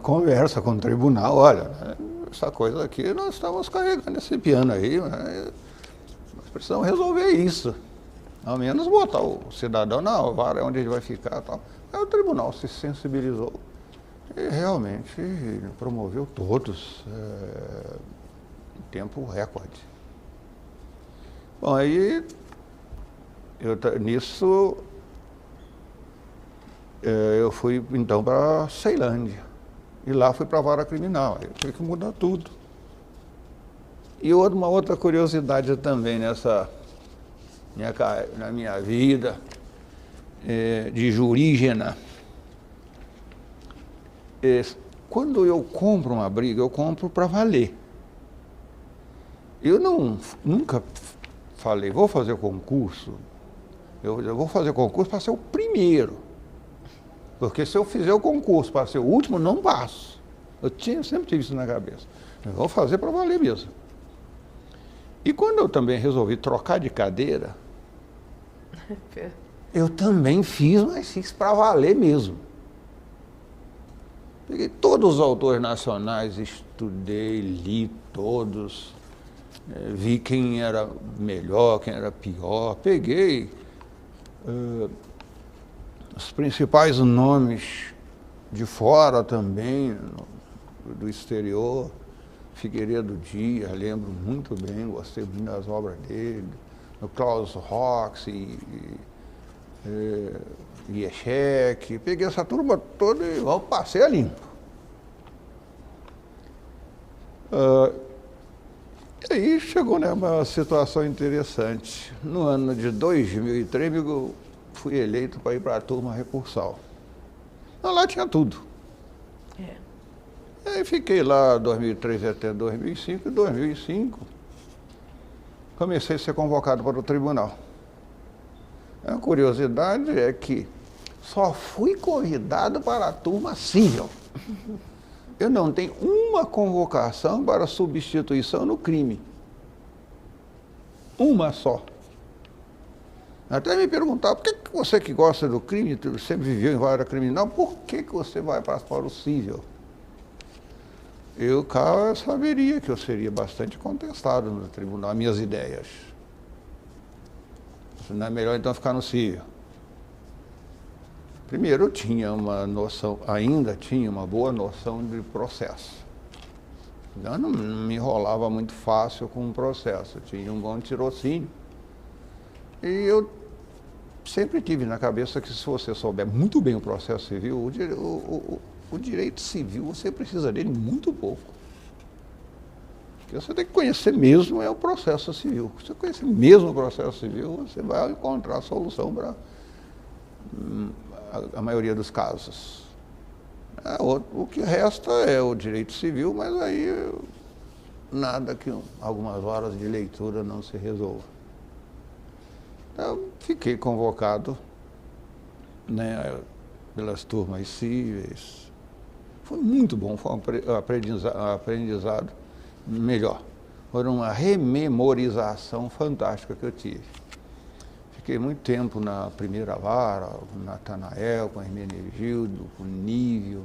conversa com o tribunal. Olha, essa coisa aqui, nós estamos carregando esse piano aí, nós precisamos resolver isso. Ao menos botar o cidadão na vara onde ele vai ficar e tal. Aí o tribunal se sensibilizou e realmente promoveu todos em tempo recorde. Bom, aí nisso eu fui então para Ceilândia. E lá fui para a vara criminal. Aí tive que mudar tudo. E uma outra curiosidade também na minha vida de jurígena. Quando eu compro uma briga, eu compro para valer. Eu nunca falei, vou fazer concurso. Eu vou fazer concurso para ser o primeiro. Porque se eu fizer o concurso para ser o último, não passo. Sempre tive isso na cabeça. Eu vou fazer para valer mesmo. E quando eu também resolvi trocar de cadeira, eu também fiz, mas fiz para valer mesmo. Peguei todos os autores nacionais, estudei, li todos, vi quem era melhor, quem era pior. Peguei os principais nomes de fora também, do exterior. Figueiredo Dias, lembro muito bem, gostei muito das obras dele. O Klaus Rox, Ieschek, peguei essa turma toda e passei a limpo. E aí chegou uma situação interessante. No ano de 2003, eu fui eleito para ir para a turma recursal. Lá tinha tudo. Aí fiquei lá 2003 até 2005, e em 2005 comecei a ser convocado para o tribunal. A curiosidade é que só fui convidado para a turma civil. Eu não tenho uma convocação para substituição no crime. Uma só. Até me perguntaram, por que você que gosta do crime, sempre viveu em área criminal, por que você vai para o civil? Eu cá saberia que eu seria bastante contestado no tribunal, as minhas ideias. Não é melhor então ficar no civil. Primeiro, eu tinha uma noção, ainda tinha uma boa noção de processo. Eu não me enrolava muito fácil com o processo, eu tinha um bom tirocínio. E eu sempre tive na cabeça que se você souber muito bem o processo civil, o direito civil, você precisa dele muito pouco. O que você tem que conhecer mesmo é o processo civil. Se você conhecer mesmo o processo civil, você vai encontrar a solução para a maioria dos casos. O que resta é o direito civil, mas aí nada que algumas horas de leitura não se resolva. Eu fiquei convocado, né, pelas turmas cíveis. Foi muito bom, foi um aprendizado melhor. Foi uma rememorização fantástica que eu tive. Fiquei muito tempo na primeira vara, com o Natanael, com o Hermenegildo, com o Nívio.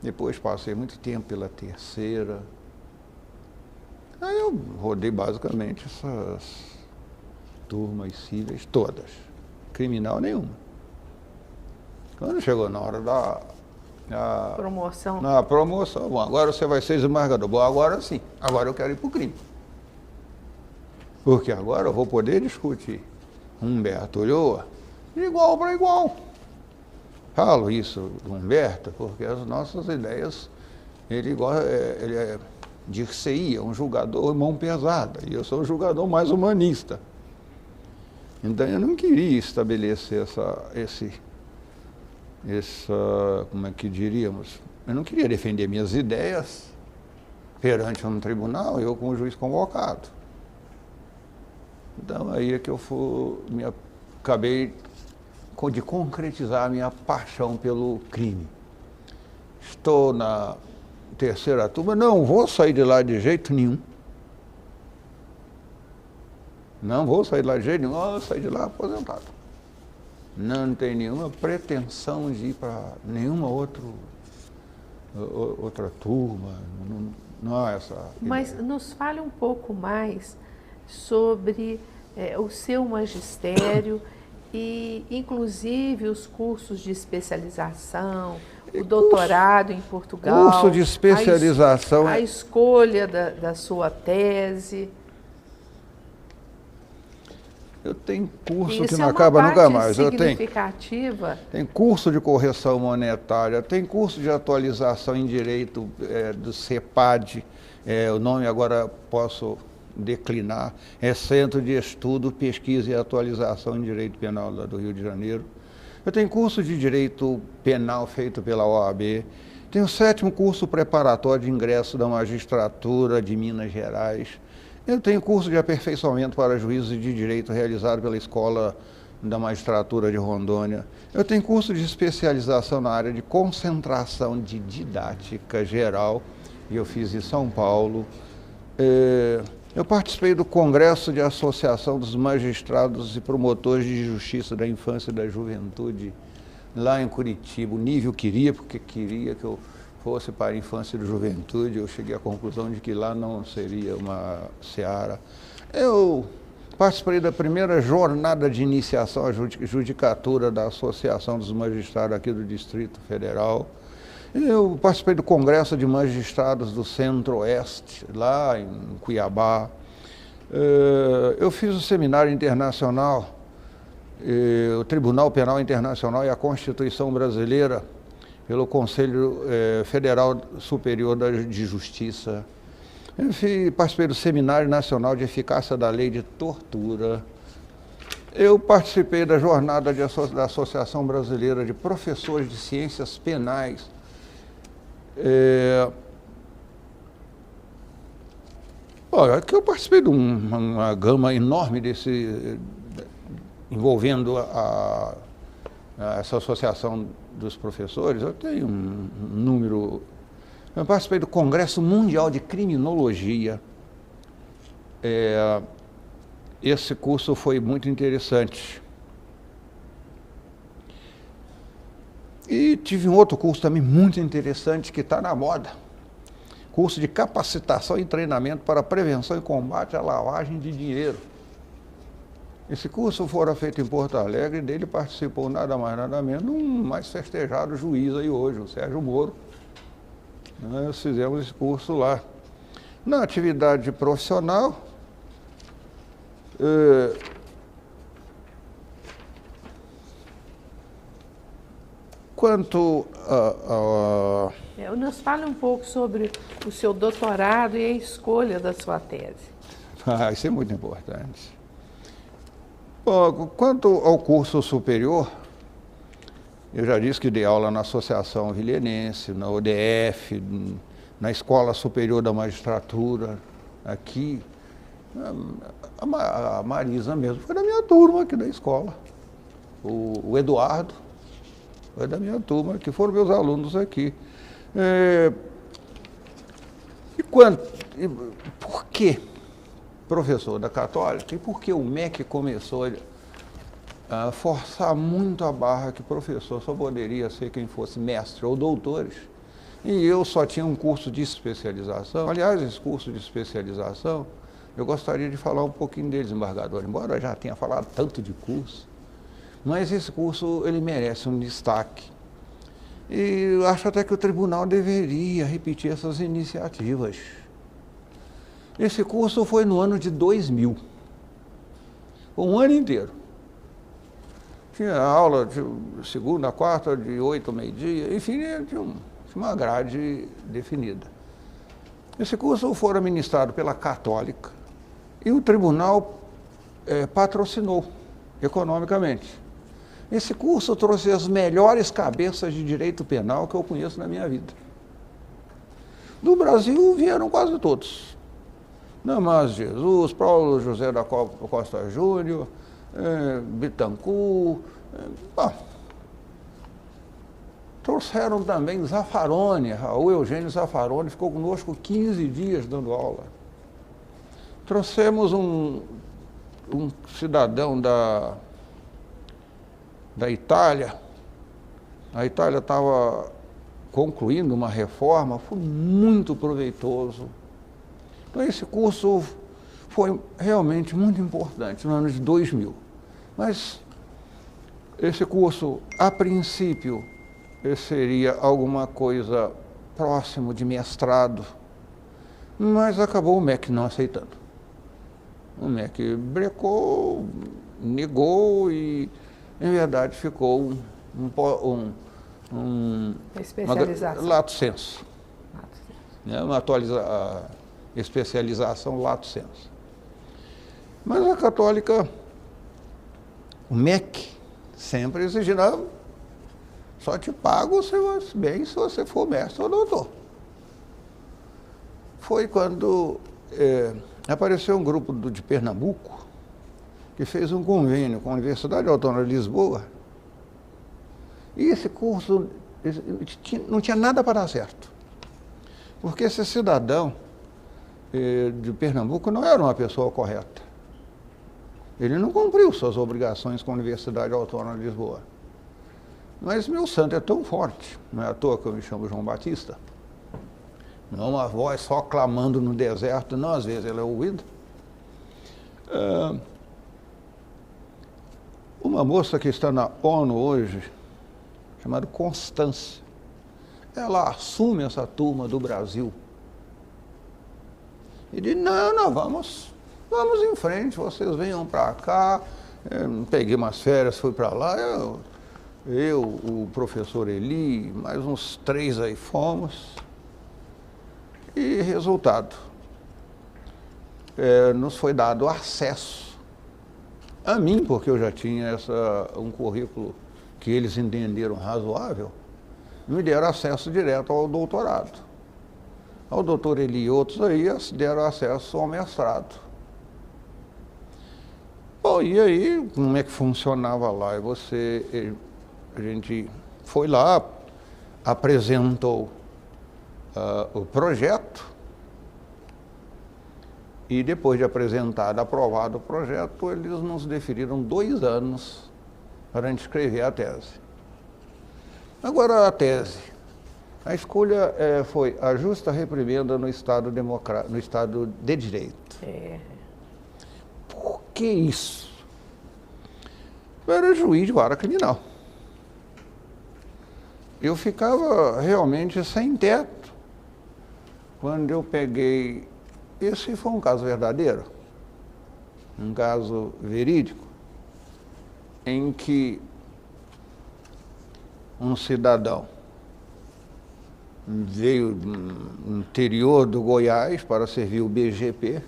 Depois passei muito tempo pela terceira. Aí eu rodei basicamente essas turmas cíveis todas. Criminal nenhuma. Quando chegou na hora da promoção. Na promoção, bom, agora você vai ser desembargador. Bom, agora sim, agora eu quero ir para o crime. Porque agora eu vou poder discutir Humberto Ulloa de igual para igual. Falo isso do Humberto porque as nossas ideias, ele é dir-se-ia, um julgador mão pesada, e eu sou um julgador mais humanista. Então eu não queria estabelecer como é que diríamos, eu não queria defender minhas ideias perante um tribunal, eu como juiz convocado. Então aí é que eu acabei de concretizar a minha paixão pelo crime. Estou na terceira turma, não vou sair de lá de jeito nenhum. Não vou sair de lá de jeito nenhum, vou sair de lá aposentado. Não tem nenhuma pretensão de ir para nenhuma outra turma, não há essa ideia. Mas nos fale um pouco mais sobre o seu magistério e, inclusive, os cursos de especialização, o doutorado em Portugal. Curso de especialização. A escolha da sua tese. Eu tenho curso Isso que não acaba nunca mais. Significativa. Tem curso de correção monetária, tem curso de atualização em direito do CEPAD, o nome agora posso declinar, é Centro de Estudo, Pesquisa e Atualização em Direito Penal lá do Rio de Janeiro. Eu tenho curso de Direito Penal feito pela OAB, tenho o 7º curso preparatório de ingresso da magistratura de Minas Gerais. Eu tenho curso de aperfeiçoamento para juízes de direito realizado pela Escola da Magistratura de Rondônia. Eu tenho curso de especialização na área de concentração de didática geral, e eu fiz em São Paulo. Eu participei do Congresso de Associação dos Magistrados e Promotores de Justiça da Infância e da Juventude, lá em Curitiba. O Nívio queria, porque queria que eu fosse para a infância e juventude, eu cheguei à conclusão de que lá não seria uma seara. Eu participei da primeira jornada de iniciação à judicatura da Associação dos Magistrados aqui do Distrito Federal. Eu participei do Congresso de Magistrados do Centro-Oeste, lá em Cuiabá. Eu fiz o Seminário Internacional, o Tribunal Penal Internacional e a Constituição Brasileira, pelo Conselho Federal Superior de Justiça. Eu participei do Seminário Nacional de Eficácia da Lei de Tortura. Eu participei da jornada da Associação Brasileira de Professores de Ciências Penais. Olha, que eu participei de uma gama enorme envolvendo essa associação dos professores, eu tenho um número. Eu participei do Congresso Mundial de Criminologia. Esse curso foi muito interessante. E tive um outro curso também muito interessante que está na moda. Curso de capacitação e treinamento para prevenção e combate à lavagem de dinheiro. Esse curso fora feito em Porto Alegre e dele participou nada mais nada menos um mais festejado juiz aí hoje, o Sérgio Moro. Nós fizemos esse curso lá. Na atividade profissional, quanto Nos fale um pouco sobre o seu doutorado e a escolha da sua tese. Isso é muito importante. Bom, quanto ao curso superior, eu já disse que dei aula na Associação Vilhenense, na ODF, na Escola Superior da Magistratura, aqui. A Marisa mesmo foi da minha turma aqui da escola. O Eduardo foi da minha turma, que foram meus alunos aqui. Por que professor da Católica e por que o MEC começou a forçar muito a barra que professor só poderia ser quem fosse mestre ou doutores? E eu só tinha um curso de especialização. Aliás, esse curso de especialização, eu gostaria de falar um pouquinho dele, desembargador, embora eu já tenha falado tanto de curso, mas esse curso ele merece um destaque. E eu acho até que o tribunal deveria repetir essas iniciativas. Esse curso foi no ano de 2000, um ano inteiro. Tinha aula de segunda, quarta, de 8 ao meio-dia, enfim, tinha uma grade definida. Esse curso foi ministrado pela Católica e o tribunal patrocinou economicamente. Esse curso trouxe as melhores cabeças de direito penal que eu conheço na minha vida. Do Brasil vieram quase todos. Damásio Jesus, Paulo José da Costa Júnior, Bittencourt. Trouxeram também Zaffaroni, o Eugênio Zaffaroni ficou conosco 15 dias dando aula. Trouxemos um cidadão da Itália. A Itália estava concluindo uma reforma, foi muito proveitoso. Então esse curso foi realmente muito importante no ano de 2000. Mas esse curso, a princípio, seria alguma coisa próximo de mestrado, mas acabou o MEC não aceitando. O MEC brecou, negou e, em verdade, ficou uma especialização. Lato sensu. Uma especialização lato sensu. Mas a Católica, o MEC, sempre exigindo, só te pago se você for mestre ou doutor. Foi quando apareceu um grupo de Pernambuco que fez um convênio com a Universidade Autônoma de Lisboa e esse curso não tinha nada para dar certo. Porque esse cidadão de Pernambuco não era uma pessoa correta. Ele não cumpriu suas obrigações com a Universidade Autônoma de Lisboa. Mas meu santo é tão forte, não é à toa que eu me chamo João Batista. Não é uma voz só clamando no deserto, não, às vezes ela é ouvida. Uma moça que está na ONU hoje, chamada Constância, ela assume essa turma do Brasil e diz, não, vamos em frente, vocês venham para cá. Peguei umas férias, fui para lá, eu, o professor Eli, mais uns 3 aí fomos. E resultado, nos foi dado acesso a mim, porque eu já tinha um currículo que eles entenderam razoável, me deram acesso direto ao doutorado. Ao doutor Eli e outros aí deram acesso ao mestrado. Bom, Bom, e aí, como é que funcionava lá? A gente foi lá, apresentou o projeto, e depois de apresentado, aprovado o projeto, eles nos deferiram 2 anos para a gente escrever a tese. Agora, a tese. A escolha foi a justa reprimenda no Estado de Direito. Por que isso? Eu era juiz de vara criminal. Eu ficava realmente sem teto quando eu peguei... Esse foi um caso verdadeiro, um caso verídico, em que um cidadão veio do interior do Goiás para servir o BGP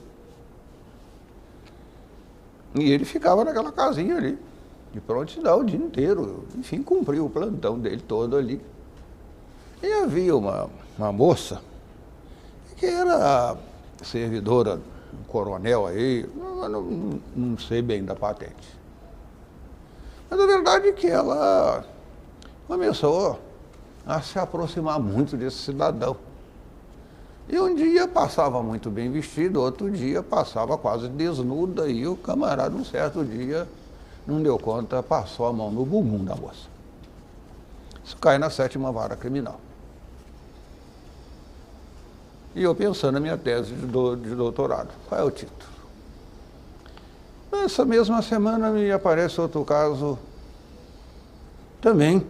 e ele ficava naquela casinha ali, de prontidão o dia inteiro, enfim, cumpriu o plantão dele todo ali. E havia uma moça que era servidora, um coronel aí, não sei bem da patente. Mas a verdade é que ela começou a se aproximar muito desse cidadão. E um dia passava muito bem vestido, outro dia passava quase desnuda, e o camarada, um certo dia, não deu conta, passou a mão no bumbum da moça. Isso cai na 7ª vara criminal. E eu pensando na minha tese de doutorado, qual é o título? Nessa mesma semana me aparece outro caso também,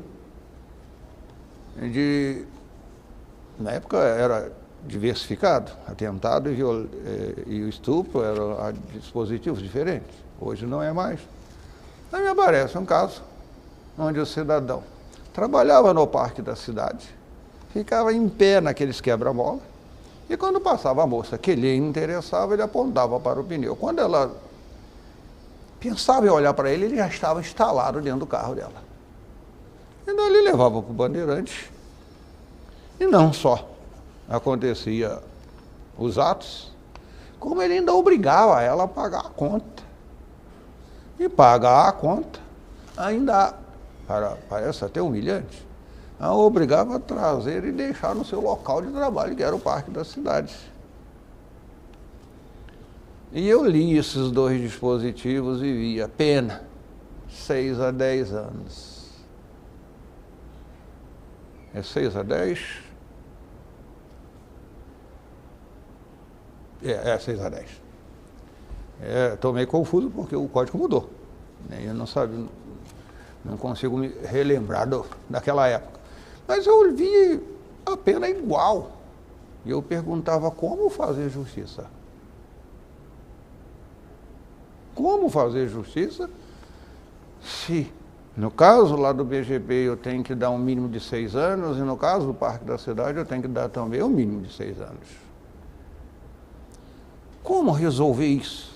na época era diversificado, atentado e o estupro eram dispositivos diferentes, hoje não é mais. Aí me aparece um caso onde o cidadão trabalhava no parque da cidade, ficava em pé naqueles quebra-mola, e quando passava a moça que lhe interessava, ele apontava para o pneu. Quando ela pensava em olhar para ele, ele já estava instalado dentro do carro dela. Então ele levava para o bandeirante, e não só acontecia os atos, como ele ainda obrigava ela a pagar a conta. E pagar a conta ainda, parece até humilhante, a obrigava a trazer e deixar no seu local de trabalho, que era o parque da cidade. E eu li esses 2 dispositivos e via pena, 6 a 10 anos. É 6 a 10? É 6 a 10. Estou meio confuso porque o código mudou. Eu não sabia, não consigo me relembrar daquela época. Mas eu vi a pena igual. E eu perguntava como fazer justiça. Como fazer justiça se, no caso lá do BGP, eu tenho que dar um mínimo de 6 anos, e no caso do Parque da Cidade, eu tenho que dar também um mínimo de 6 anos. Como resolver isso?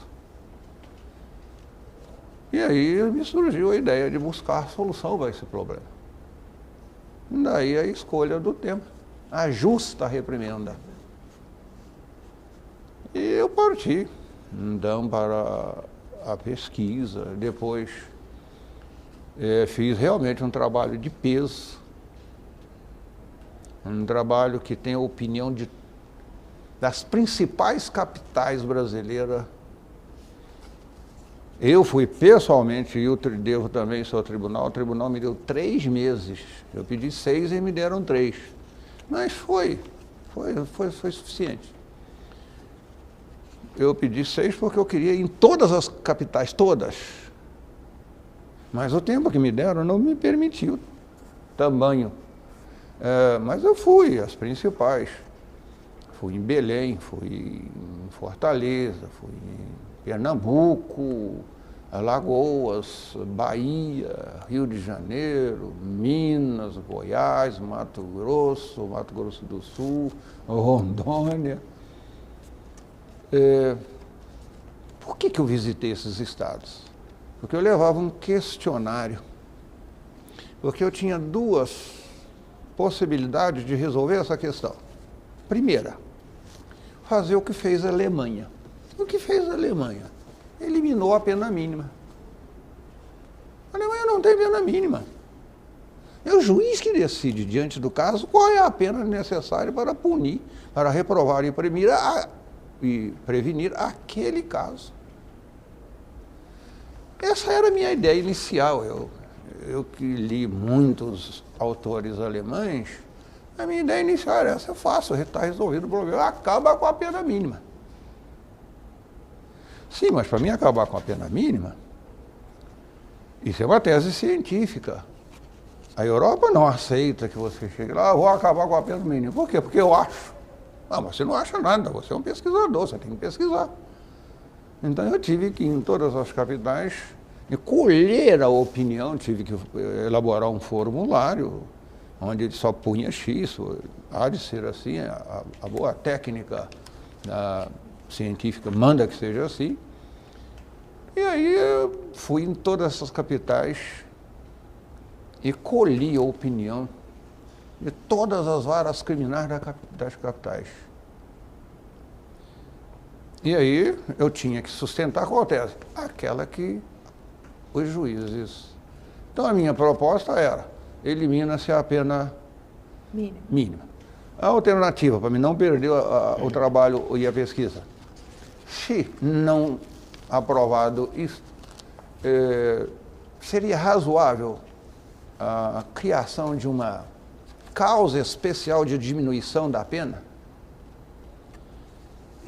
E aí me surgiu a ideia de buscar solução para esse problema. Daí a escolha do tempo, a justa reprimenda. E eu parti, então, para a pesquisa. Depois fiz realmente um trabalho de peso, um trabalho que tem a opinião das principais capitais brasileiras. Eu fui pessoalmente, e eu devo também isso ao tribunal. O tribunal me deu 3 meses. Eu pedi 6 e me deram 3. Mas foi suficiente. Eu pedi 6 porque eu queria ir em todas as capitais, todas. Mas o tempo que me deram não me permitiu tamanho. Mas eu fui, as principais. Fui em Belém, fui em Fortaleza, fui em Pernambuco, Alagoas, Bahia, Rio de Janeiro, Minas, Goiás, Mato Grosso do Sul, Rondônia. Por que eu visitei esses estados? Porque eu levava um questionário, porque eu tinha 2 possibilidades de resolver essa questão. Primeira, fazer o que fez a Alemanha. O que fez a Alemanha? Eliminou a pena mínima. tem pena mínima. É o juiz que decide, diante do caso, qual é a pena necessária para punir, para reprovar e prevenir aquele caso. Essa era a minha ideia inicial. Eu que li muitos autores alemães, a minha ideia inicial era essa: é fácil, está resolvido o problema, acaba com a pena mínima. Sim, mas para mim acabar com a pena mínima, isso é uma tese científica. A Europa não aceita que você chegue lá, vou acabar com a pena mínima. Por quê? Porque eu acho. Ah, mas você não acha nada, você é um pesquisador, você tem que pesquisar. Então eu tive que ir em todas as capitais e colher a opinião, tive que elaborar um formulário onde ele só punha X, há de ser assim, a boa técnica científica manda que seja assim. E aí eu fui em todas essas capitais e colhi a opinião de todas as varas criminais das capitais. E aí eu tinha que sustentar qual tese? Aquela que os juízes. Então a minha proposta era: elimina-se a pena mínima. A alternativa, para mim não perder o trabalho e a pesquisa, se não aprovado isso, seria razoável a criação de uma causa especial de diminuição da pena?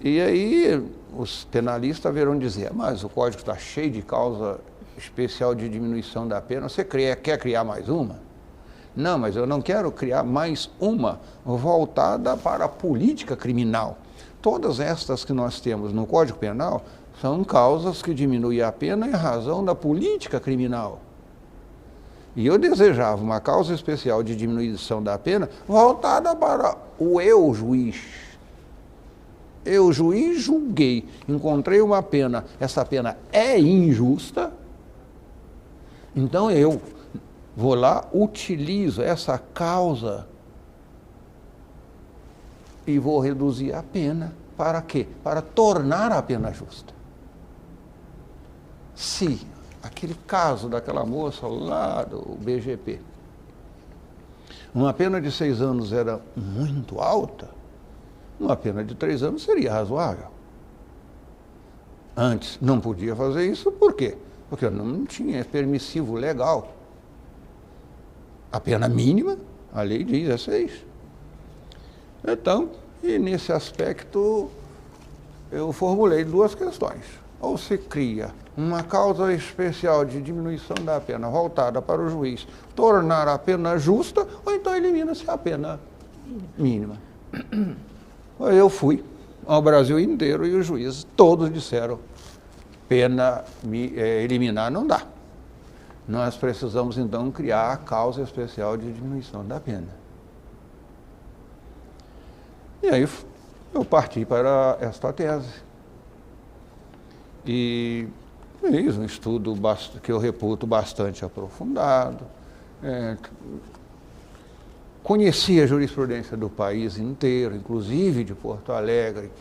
E aí os penalistas verão dizer: mas o Código está cheio de causa especial de diminuição da pena, você quer criar mais uma? Não, mas eu não quero criar mais uma voltada para a política criminal. Todas estas que nós temos no Código Penal são causas que diminuem a pena em razão da política criminal. E eu desejava uma causa especial de diminuição da pena voltada para o eu, juiz. Eu, juiz, julguei, encontrei uma pena, essa pena é injusta, então eu vou lá, utilizo essa causa e vou reduzir a pena. Para quê? Para tornar a pena justa. Se aquele caso daquela moça lá do BGP, uma pena de 6 anos era muito alta, uma pena de 3 anos seria razoável. Antes não podia fazer isso, por quê? Porque não tinha permissivo legal. A pena mínima, a lei diz, é 6. Então, e nesse aspecto, eu formulei 2 questões. Ou se cria uma causa especial de diminuição da pena voltada para o juiz tornar a pena justa, ou então elimina-se a pena mínima. Eu fui ao Brasil inteiro e os juízes todos disseram: pena eliminar não dá. Nós precisamos então criar a causa especial de diminuição da pena. E aí eu parti para esta tese. E fiz um estudo que eu reputo bastante aprofundado. Conheci a jurisprudência do país inteiro, inclusive de Porto Alegre,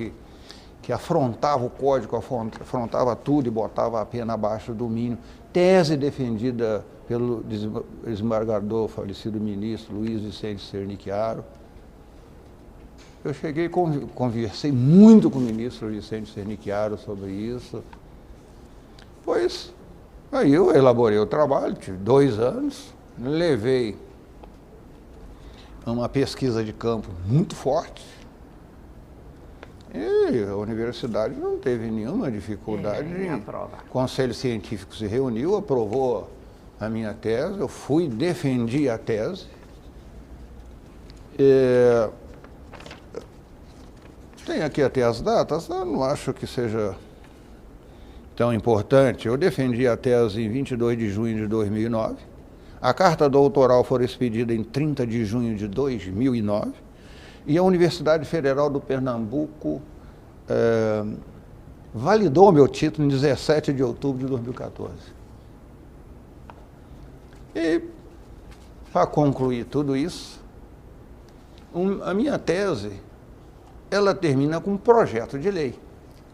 que afrontava o código, afrontava tudo e botava a pena abaixo do mínimo. Tese defendida pelo desembargador, falecido ministro Luiz Vicente Sernicchiaro. Eu cheguei e conversei muito com o ministro Vicente Sernicchiaro sobre isso. Pois, aí eu elaborei o trabalho, tive 2 anos, levei uma pesquisa de campo muito forte. E a universidade não teve nenhuma dificuldade. O Conselho Científico se reuniu, aprovou a minha tese, eu fui, defendi a tese. Tem aqui até as datas, eu não acho que seja tão importante. Eu defendi a tese em 22 de junho de 2009. A carta doutoral foi expedida em 30 de junho de 2009. E a Universidade Federal do Pernambuco validou meu título em 17 de outubro de 2014. E, para concluir tudo isso, a minha tese, ela termina com um projeto de lei.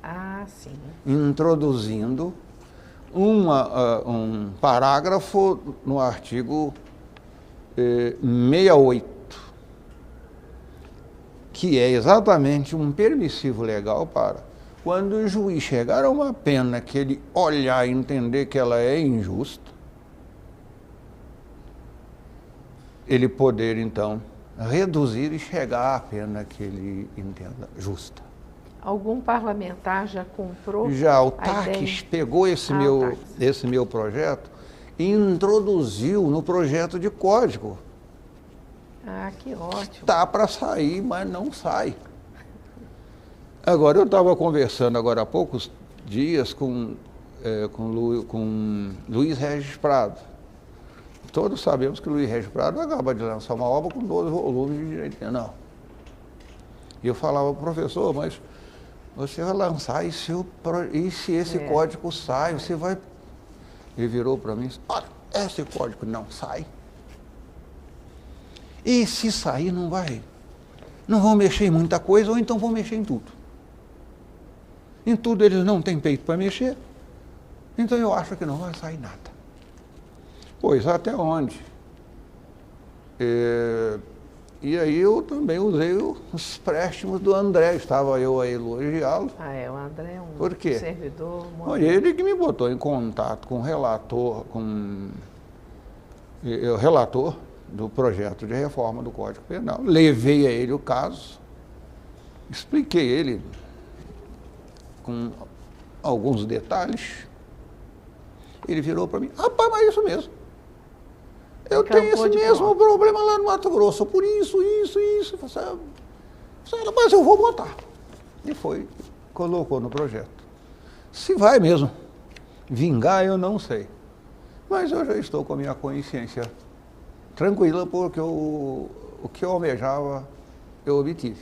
Ah, sim. Introduzindo um parágrafo no artigo 68, que é exatamente um permissivo legal para, quando o juiz chegar a uma pena que ele olhar e entender que ela é injusta, ele poder, então, reduzir e chegar à pena que ele entenda justa. Algum parlamentar já comprou? Já o Taques pegou esse meu projeto e introduziu no projeto de código. Ah, que ótimo. Está para sair, mas não sai. Agora, eu estava conversando agora há poucos dias com Luiz Regis Prado. Todos sabemos que o Luiz Regis Prado acaba de lançar uma obra com 12 volumes de direito penal. E eu falava, professor, mas você vai lançar e se esse código sai, você vai... Ele virou para mim e disse, olha, esse código não sai. E se sair, não vão mexer em muita coisa, ou então vão mexer em tudo. Em tudo eles não têm peito para mexer, então eu acho que não vai sair nada. Pois, até onde? E aí eu também usei os préstimos do André, estava eu a elogiá-lo. O André é um Por quê? servidor... Olha, ele que me botou em contato com o relator, o relator do projeto de reforma do Código Penal. Levei a ele o caso, expliquei ele com alguns detalhes. Ele virou para mim, rapaz, mas é isso mesmo. Eu tenho esse mesmo problema lá no Mato Grosso, por isso. Mas eu vou botar. E colocou no projeto. Se vai mesmo vingar, eu não sei. Mas eu já estou com a minha consciência tranquila, porque o que eu almejava, eu obtive.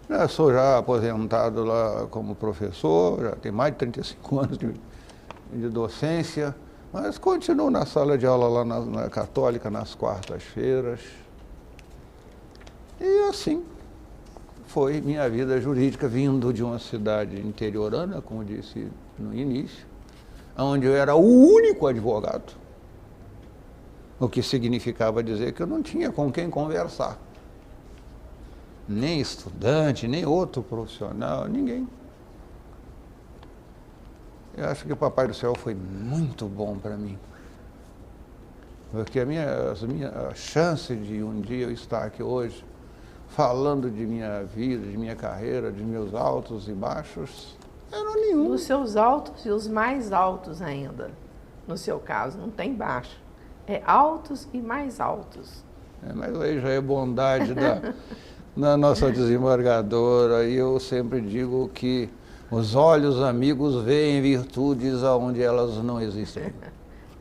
Eu sou já aposentado lá como professor, já tenho mais de 35 anos de docência, mas continuo na sala de aula lá na Católica, nas quartas-feiras. E assim foi minha vida jurídica, vindo de uma cidade interiorana, como disse no início, onde eu era o único advogado, o que significava dizer que eu não tinha com quem conversar. Nem estudante, nem outro profissional, ninguém. Eu acho que o Papai do Céu foi muito bom para mim. Porque a chance de um dia eu estar aqui hoje, falando de minha vida, de minha carreira, de meus altos e baixos, era nenhum. Os seus altos e os mais altos ainda, no seu caso, não tem baixo. É altos e mais altos. Mas aí já é bondade da nossa desembargadora, e eu sempre digo que os olhos amigos veem virtudes aonde elas não existem.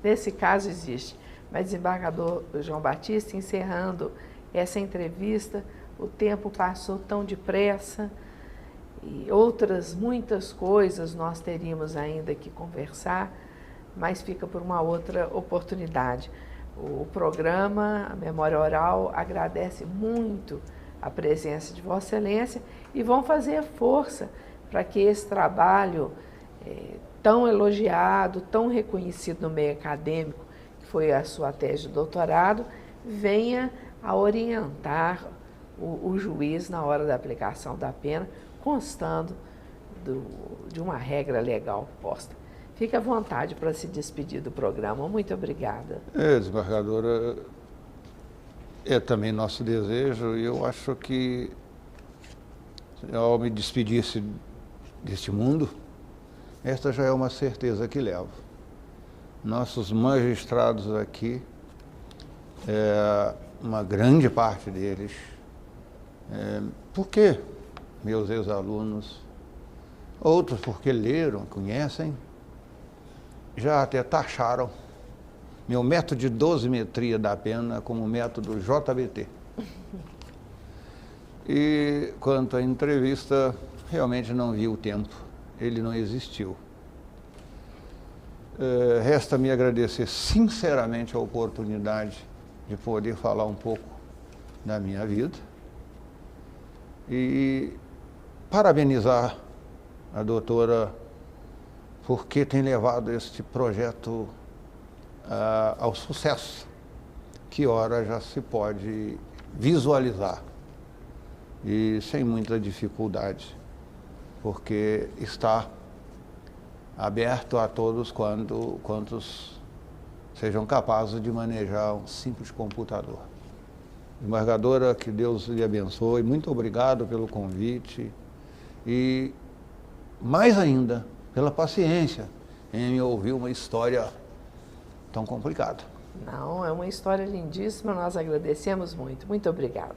Nesse caso existe. Mas, desembargador João Batista, encerrando essa entrevista, o tempo passou tão depressa e muitas coisas nós teríamos ainda que conversar, mas fica por uma outra oportunidade. O programa, a Memória Oral, agradece muito a presença de Vossa Excelência e vão fazer força para que esse trabalho tão elogiado, tão reconhecido no meio acadêmico, que foi a sua tese de doutorado, venha a orientar o juiz na hora da aplicação da pena, constando de uma regra legal posta. Fique à vontade para se despedir do programa. Muito obrigada. Desembargadora, é também nosso desejo, e eu acho que ao me despedir deste mundo, esta já é uma certeza que levo. Nossos magistrados aqui, uma grande parte deles, porque meus ex-alunos, outros porque leram, conhecem, já até taxaram meu método de dosimetria da pena como método JBT. E quanto à entrevista, realmente não vi o tempo, ele não existiu. Resta-me agradecer sinceramente a oportunidade de poder falar um pouco da minha vida e parabenizar a doutora porque tem levado este projeto ao sucesso, que ora já se pode visualizar, e sem muita dificuldade, porque está aberto a todos quantos sejam capazes de manejar um simples computador. Desembargadora, que Deus lhe abençoe, muito obrigado pelo convite e, mais ainda, pela paciência em me ouvir uma história tão complicada. Não, é uma história lindíssima, nós agradecemos muito. Muito obrigada.